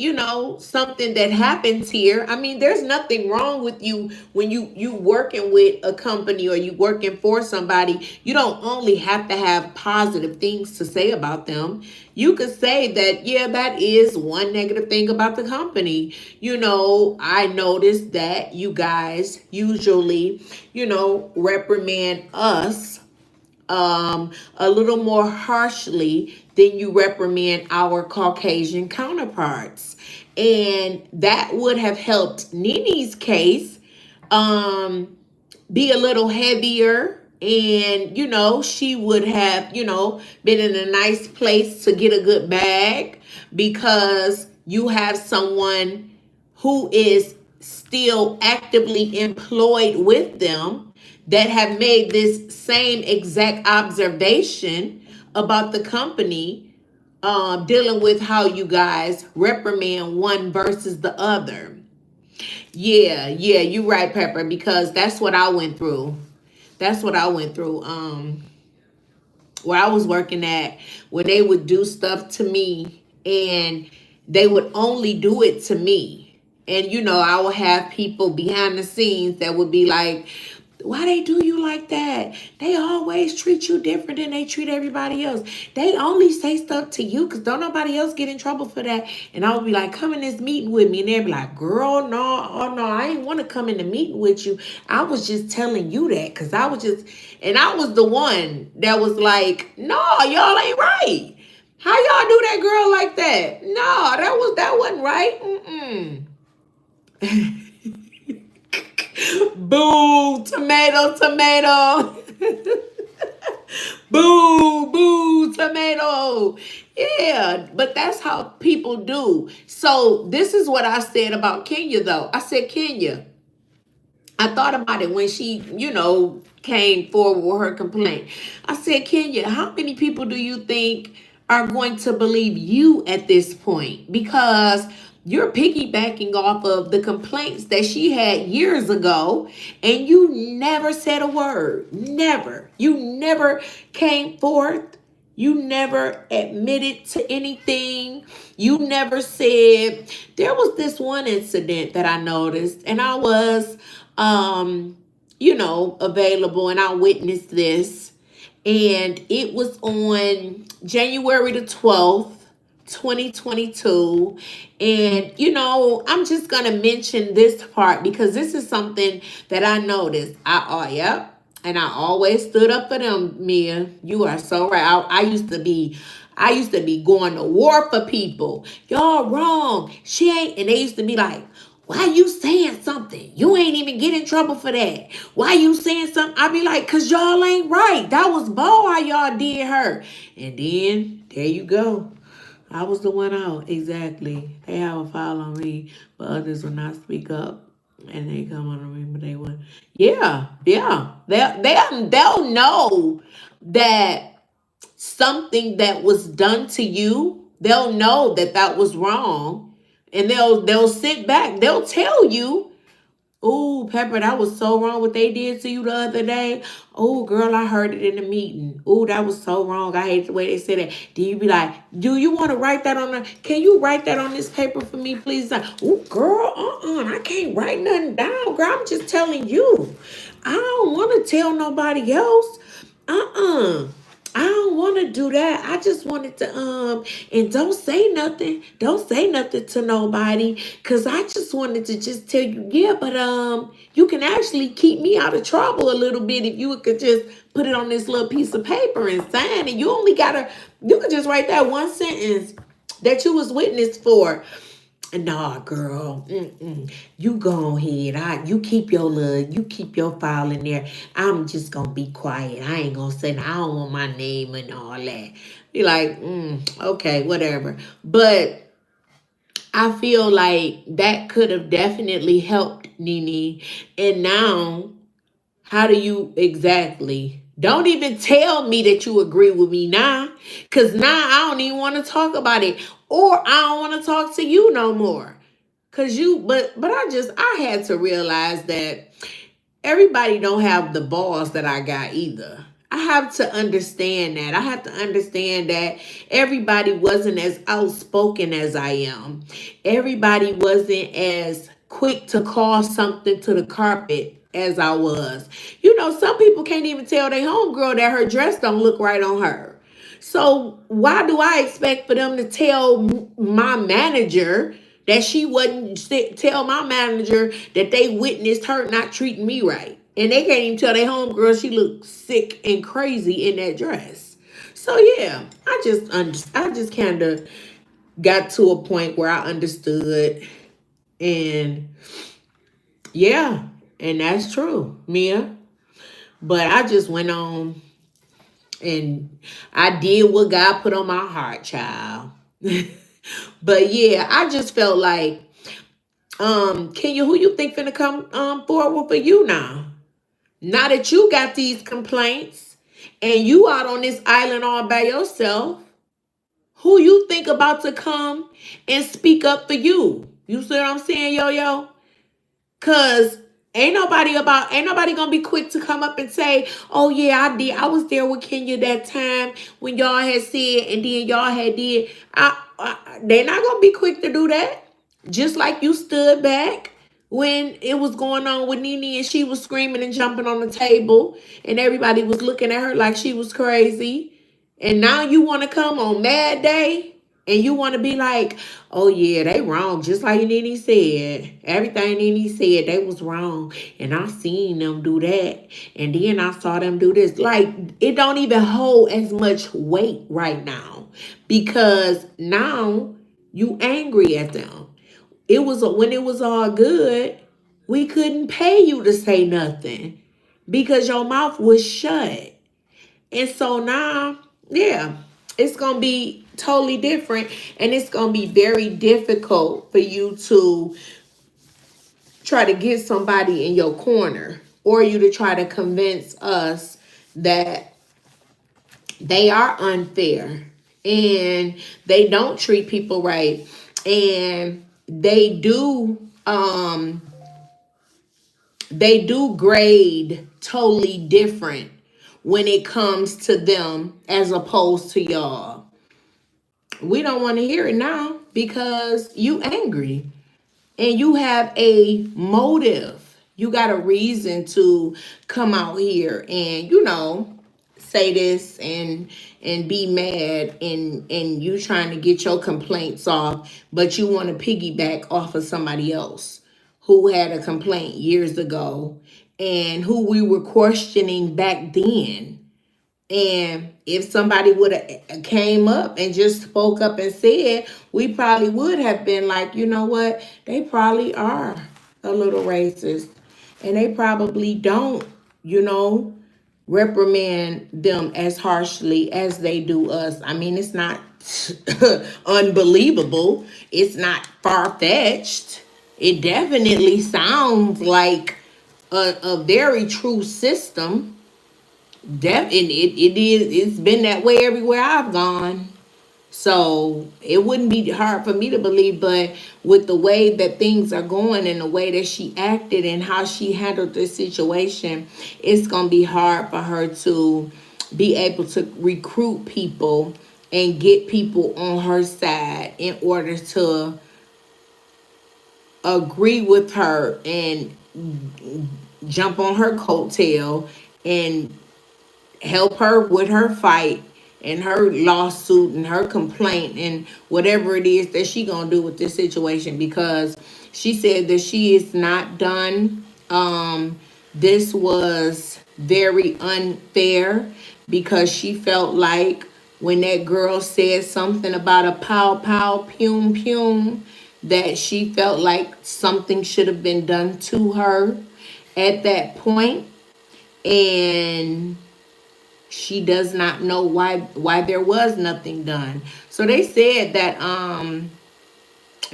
something that happens here. I mean, there's nothing wrong with you when you working with a company or you working for somebody. You don't only have to have positive things to say about them. You could say that, yeah, that is one negative thing about the company. I noticed that you guys usually, reprimand us a little more harshly than you reprimand our Caucasian counterparts. And that would have helped Nene's case be a little heavier. And, she would have, been in a nice place to get a good bag, because you have someone who is still actively employed with them that have made this same exact observation about the company, dealing with how you guys reprimand one versus the other. Yeah, you're right, Pepper, because that's what I went through. That's what I went through. Where I was working at, when they would do stuff to me, and they would only do it to me. And, I would have people behind the scenes that would be like, why they do you like that? They always treat you different than they treat everybody else. They only say stuff to you because don't nobody else get in trouble for that. And I would be like, come in this meeting with me. And they'd be like, girl, no, oh no, I ain't want to come in the meeting with you. I was just telling you that because I was the one that was like, no, y'all ain't right. How y'all do that girl like that? No, that wasn't right. Boo, tomato. Boo, boo, tomato. Yeah, but that's how people do. So this is what I said about Kenya, though. I said, Kenya, I thought about it when she, came forward with her complaint. I said, Kenya, how many people do you think are going to believe you at this point? Because you're piggybacking off of the complaints that she had years ago, and you never said a word. Never. You never came forth. You never admitted to anything. You never said. There was this one incident that I noticed, and I was available, and I witnessed this. And it was on January the 12th, 2022. And, I'm just going to mention this part because this is something that I noticed. Yep. And I always stood up for them, Mia. You are so right. I used to be going to war for people. Y'all wrong. She ain't. And they used to be like, why you saying something? You ain't even get in trouble for that. Why you saying something? I be like, cause y'all ain't right. That was bold how y'all did her. And then there you go. I was the one out. Exactly. They have a file on me, but others will not speak up. And they come on me, but they would. Yeah. They'll know that something that was done to you, they'll know that was wrong, and they'll sit back. They'll tell you, "Oh, Pepper, that was so wrong what they did to you the other day. Oh, girl, I heard it in the meeting. Oh, that was so wrong. I hate the way they said it." Do you be like, "Do you want to write that on can you write that on this paper for me, please?" Oh, girl, I can't write nothing down, girl. I'm just telling you. I don't want to tell nobody else. I don't want to do that. I just wanted to and don't say nothing. Don't say nothing to nobody, cuz I just wanted to just tell you, yeah, but you can actually keep me out of trouble a little bit if you could just put it on this little piece of paper and sign it. You could just write that one sentence that you was witness for. Nah, girl. You go ahead. You keep you keep your file in there. I'm just gonna be quiet. I ain't gonna say. I don't want my name and all that. Be like, okay, whatever. But I feel like that could have definitely helped Nene. And now, how do you exactly? Don't even tell me that you agree with me now, because now I don't even want to talk about it, or I don't want to talk to you no more. But I had to realize that everybody don't have the balls that I got either. I have to understand that. I have to understand that everybody wasn't as outspoken as I am. Everybody wasn't as quick to call something to the carpet as I was. Some people can't even tell their homegirl that her dress don't look right on her. So why do I expect for them to tell my manager that she wouldn't tell my manager that they witnessed her not treating me right? And they can't even tell their homegirl she looked sick and crazy in that dress. So yeah, I just kind of got to a point where I understood, and yeah, and that's true, Mia. But I just went on and I did what God put on my heart, child. But yeah, I just felt like, Kenya, who you think finna come forward for you now? Now that you got these complaints and you out on this island all by yourself, who you think about to come and speak up for you? You see what I'm saying, yo? Cause ain't nobody gonna be quick to come up and say, "Oh yeah, I did. I was there with Kenya that time when y'all had said, and then y'all had did." They're not gonna be quick to do that. Just like you stood back when it was going on with Nene and she was screaming and jumping on the table, and everybody was looking at her like she was crazy. And now you want to come on Mad Day and you want to be like, "Oh yeah, they wrong." Just like Nene said. Everything Nene said, they was wrong. And I seen them do that. And then I saw them do this. Like, it don't even hold as much weight right now. Because now you angry at them. When it was all good, we couldn't pay you to say nothing because your mouth was shut. And so now, yeah, it's going to be totally different. And it's going to be very difficult for you to try to get somebody in your corner, or you to try to convince us that they are unfair and they don't treat people right, and they do grade totally different when it comes to them as opposed to y'all. We don't want to hear it now because you angry and you have a motive. You got a reason to come out here and, say this and be mad, and you trying to get your complaints off, but you want to piggyback off of somebody else who had a complaint years ago and who we were questioning back then. And if somebody would have came up and just spoke up and said, we probably would have been like, you know what? They probably are a little racist. And they probably don't, reprimand them as harshly as they do us. I mean, it's not unbelievable. It's not far-fetched. It definitely sounds like a very true system. It's been that way everywhere I've gone. So it wouldn't be hard for me to believe, but with the way that things are going and the way that she acted and how she handled the situation, it's gonna be hard for her to be able to recruit people and get people on her side in order to agree with her and jump on her coattail and help her with her fight and her lawsuit and her complaint and whatever it is that she gonna do with this situation, because she said that she is not done. This was very unfair because she felt like when that girl said something about a pow pow pum pum, that she felt like something should have been done to her at that point. And she does not know why there was nothing done. So they said that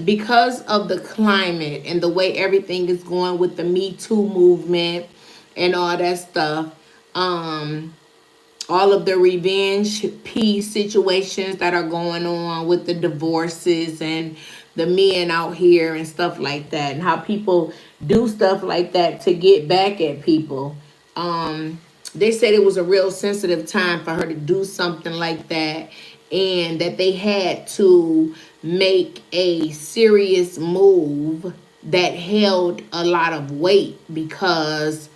because of the climate and the way everything is going with the Me Too movement and all that stuff, all of the revenge peace situations that are going on with the divorces and the men out here and stuff like that, and how people do stuff like that to get back at people. They said it was a real sensitive time for her to do something like that, and that they had to make a serious move that held a lot of weight because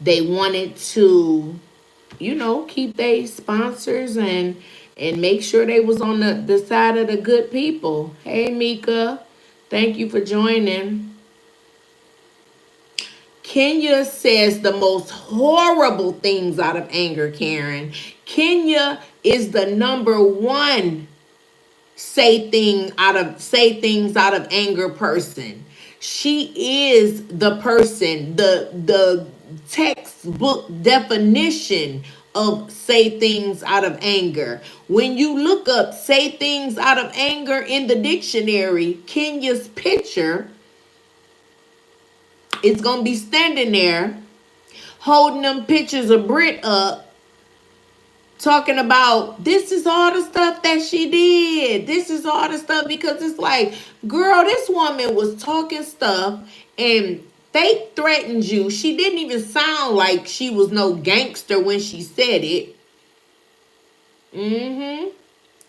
they wanted to, keep their sponsors and make sure they was on the side of the good people. Hey Mika, thank you for joining. Kenya says the most horrible things out of anger, Karen. Kenya is the number one say things out of anger person. She is the person, the textbook definition of say things out of anger. When you look up say things out of anger in the dictionary, Kenya's picture is gonna be standing there holding them pictures of Brit up, talking about this is all the stuff that she did. This is all the stuff, because it's like, girl, this woman was talking stuff and fake threatened you. She didn't even sound like she was no gangster when she said it.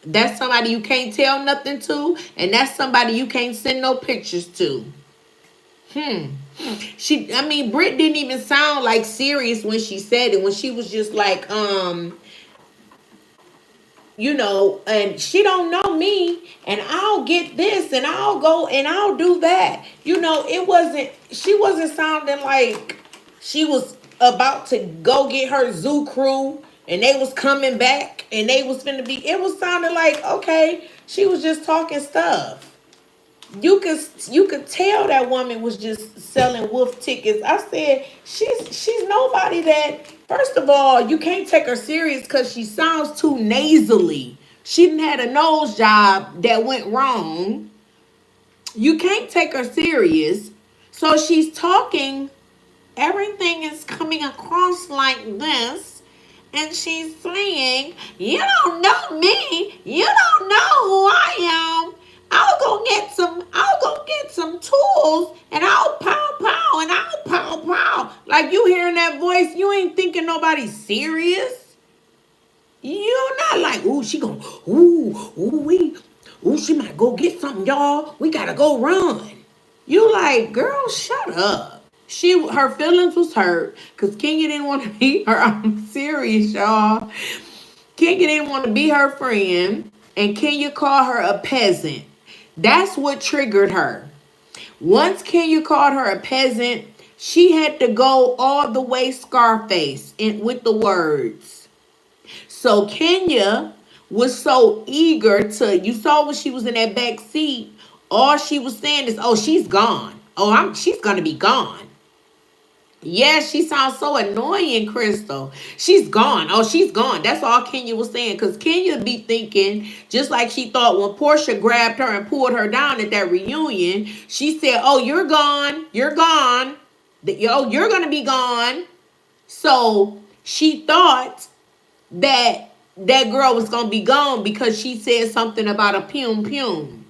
That's somebody you can't tell nothing to, and that's somebody you can't send no pictures to. Britt didn't even sound like serious when she said it, when she was just like, and she don't know me, and I'll get this, and I'll go, and I'll do that. She wasn't sounding like she was about to go get her zoo crew, and they was coming back, and they was finna be, it was sounding like, okay, she was just talking stuff. you could tell that woman was just selling wolf tickets. I said she's nobody that. First of all, you can't take her serious because she sounds too nasally. She didn't had a nose job that went wrong. You can't take her serious. So she's talking. Everything is coming across like this. And she's saying, "You don't know me. You don't know who I am. I'll go get some tools and I'll pow pow and I'll pow pow." Like you hearing that voice, you ain't thinking nobody's serious. You're not like, "Ooh, she gonna, she might go get something, y'all. We gotta go run." You like, girl, shut up. Her feelings was hurt because Kenya didn't want to be her. I'm serious, y'all. Kenya didn't want to be her friend, and Kenya called her a peasant. That's what triggered her. Once Kenya called her a peasant, she had to go all the way Scarface with the words. So Kenya was so eager to, you saw when she was in that back seat, all she was saying is, "Oh, she's gone. Oh, she's gonna be gone." Yeah, she sounds so annoying, Crystal. She's gone. Oh, she's gone. That's all Kenya was saying. Because Kenya be thinking, just like she thought when Portia grabbed her and pulled her down at that reunion, she said, "Oh, you're gone. You're gone. You're going to be gone." So she thought that girl was going to be gone because she said something about a pum pum.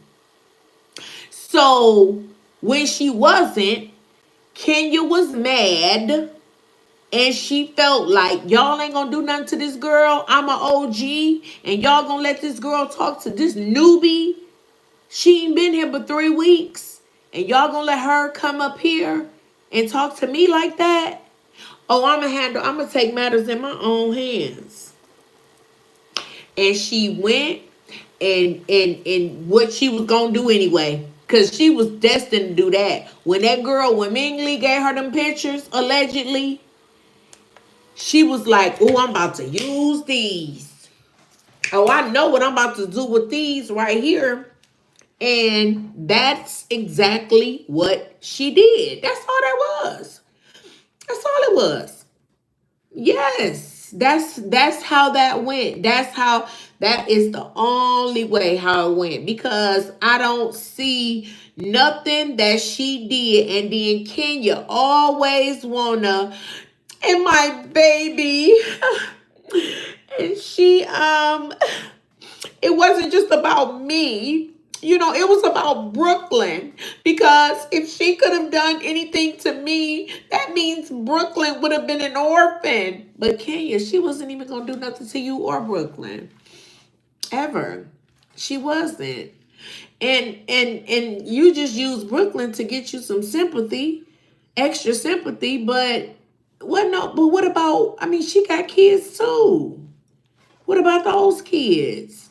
So when she wasn't, Kenya was mad and she felt like y'all ain't gonna do nothing to this girl. I'm an OG and y'all gonna let this girl talk to this newbie. She ain't been here but 3 weeks and y'all gonna let her come up here and talk to me like that? Oh, I'm gonna take matters in my own hands. And she went and what she was gonna do anyway. Cause she was destined to do that. When Ming Lee gave her them pictures, allegedly, she was like, "Oh, I'm about to use these. Oh, I know what I'm about to do with these right here." And that's exactly what she did. That's all that was. That's all it was. Yes, that's how that went. That is the only way how it went because I don't see nothing that she did. And then Kenya always wanna, and my baby, and she it wasn't just about me. It was about Brooklyn because if she could have done anything to me, that means Brooklyn would have been an orphan. But Kenya, she wasn't even going to do nothing to you or Brooklyn. Ever. She wasn't. And you just used Brooklyn to get you some sympathy, extra sympathy, but what about, she got kids too. What about those kids?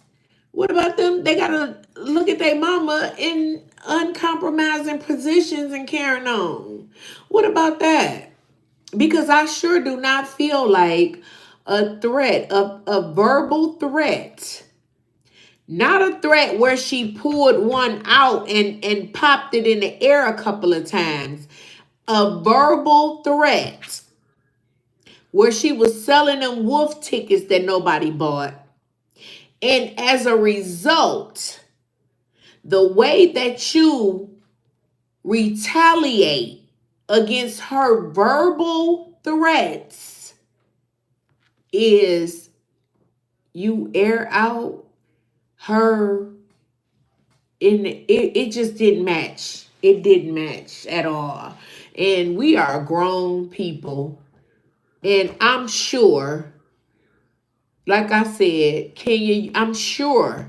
What about them? They gotta look at their mama in uncompromising positions and carrying on. What about that? Because I sure do not feel like a threat, a verbal threat. Not a threat where she pulled one out and popped it in the air a couple of times. A verbal threat where she was selling them wolf tickets that nobody bought. And as a result, the way that you retaliate against her verbal threats is you air out her it just didn't match. It didn't match at all. And we are grown people. And I'm sure, like I said, Kenya, I'm sure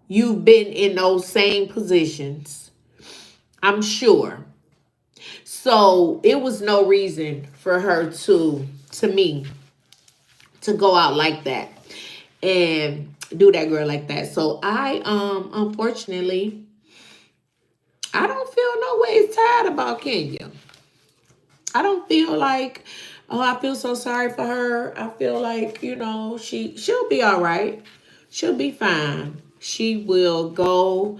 you've been in those same positions. I'm sure. So it was no reason for her to me, to go out like that and do that girl like that. So I unfortunately, I don't feel no ways tired about Kenya. I don't feel like, oh, I feel so sorry for her. I feel like, she'll be all right. She'll be fine. She will go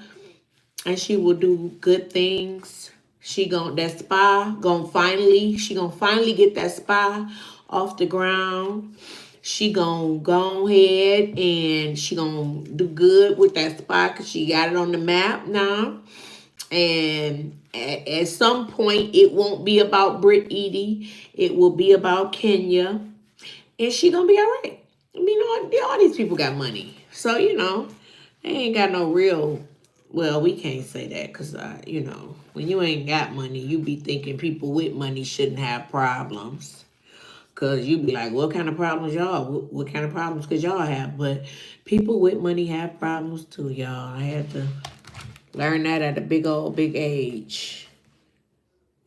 and she will do good things. She gon' that spa gonna finally get that spa off the ground. She gonna go ahead and she gonna do good with that spa because she got it on the map now. And at some point, it won't be about Brit Edie. It will be about Kenya, and she gonna be all right. I mean, all these people got money, so they ain't got no real. Well, we can't say that because when you ain't got money, you be thinking people with money shouldn't have problems. Cause you be like, what kind of problems y'all? What kind of problems could y'all have? But people with money have problems too, y'all. I had to learn that at a big age.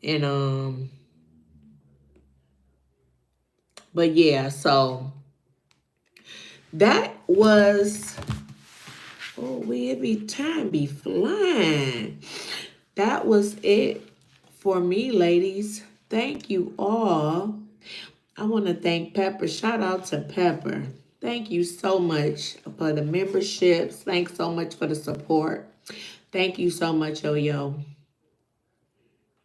And but yeah, so that was time be flying. That was it for me, ladies. Thank you all. I want to thank Pepper. Shout out to Pepper. Thank you so much for the memberships. Thanks so much for the support. Thank you so much, Yo.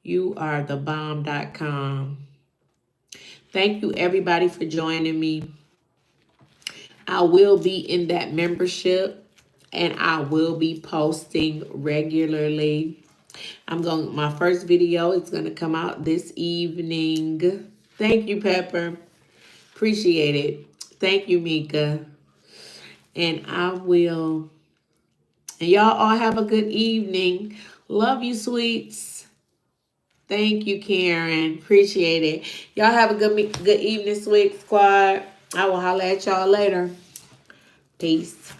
You are the bomb.com. Thank you, everybody, for joining me. I will be in that membership and I will be posting regularly. My first video is going to come out this evening. Thank you, Pepper. Appreciate it. Thank you, Mika. And and y'all all have a good evening. Love you, sweets. Thank you, Karen. Appreciate it. Y'all have a good evening, sweet squad. I will holler at y'all later. Peace.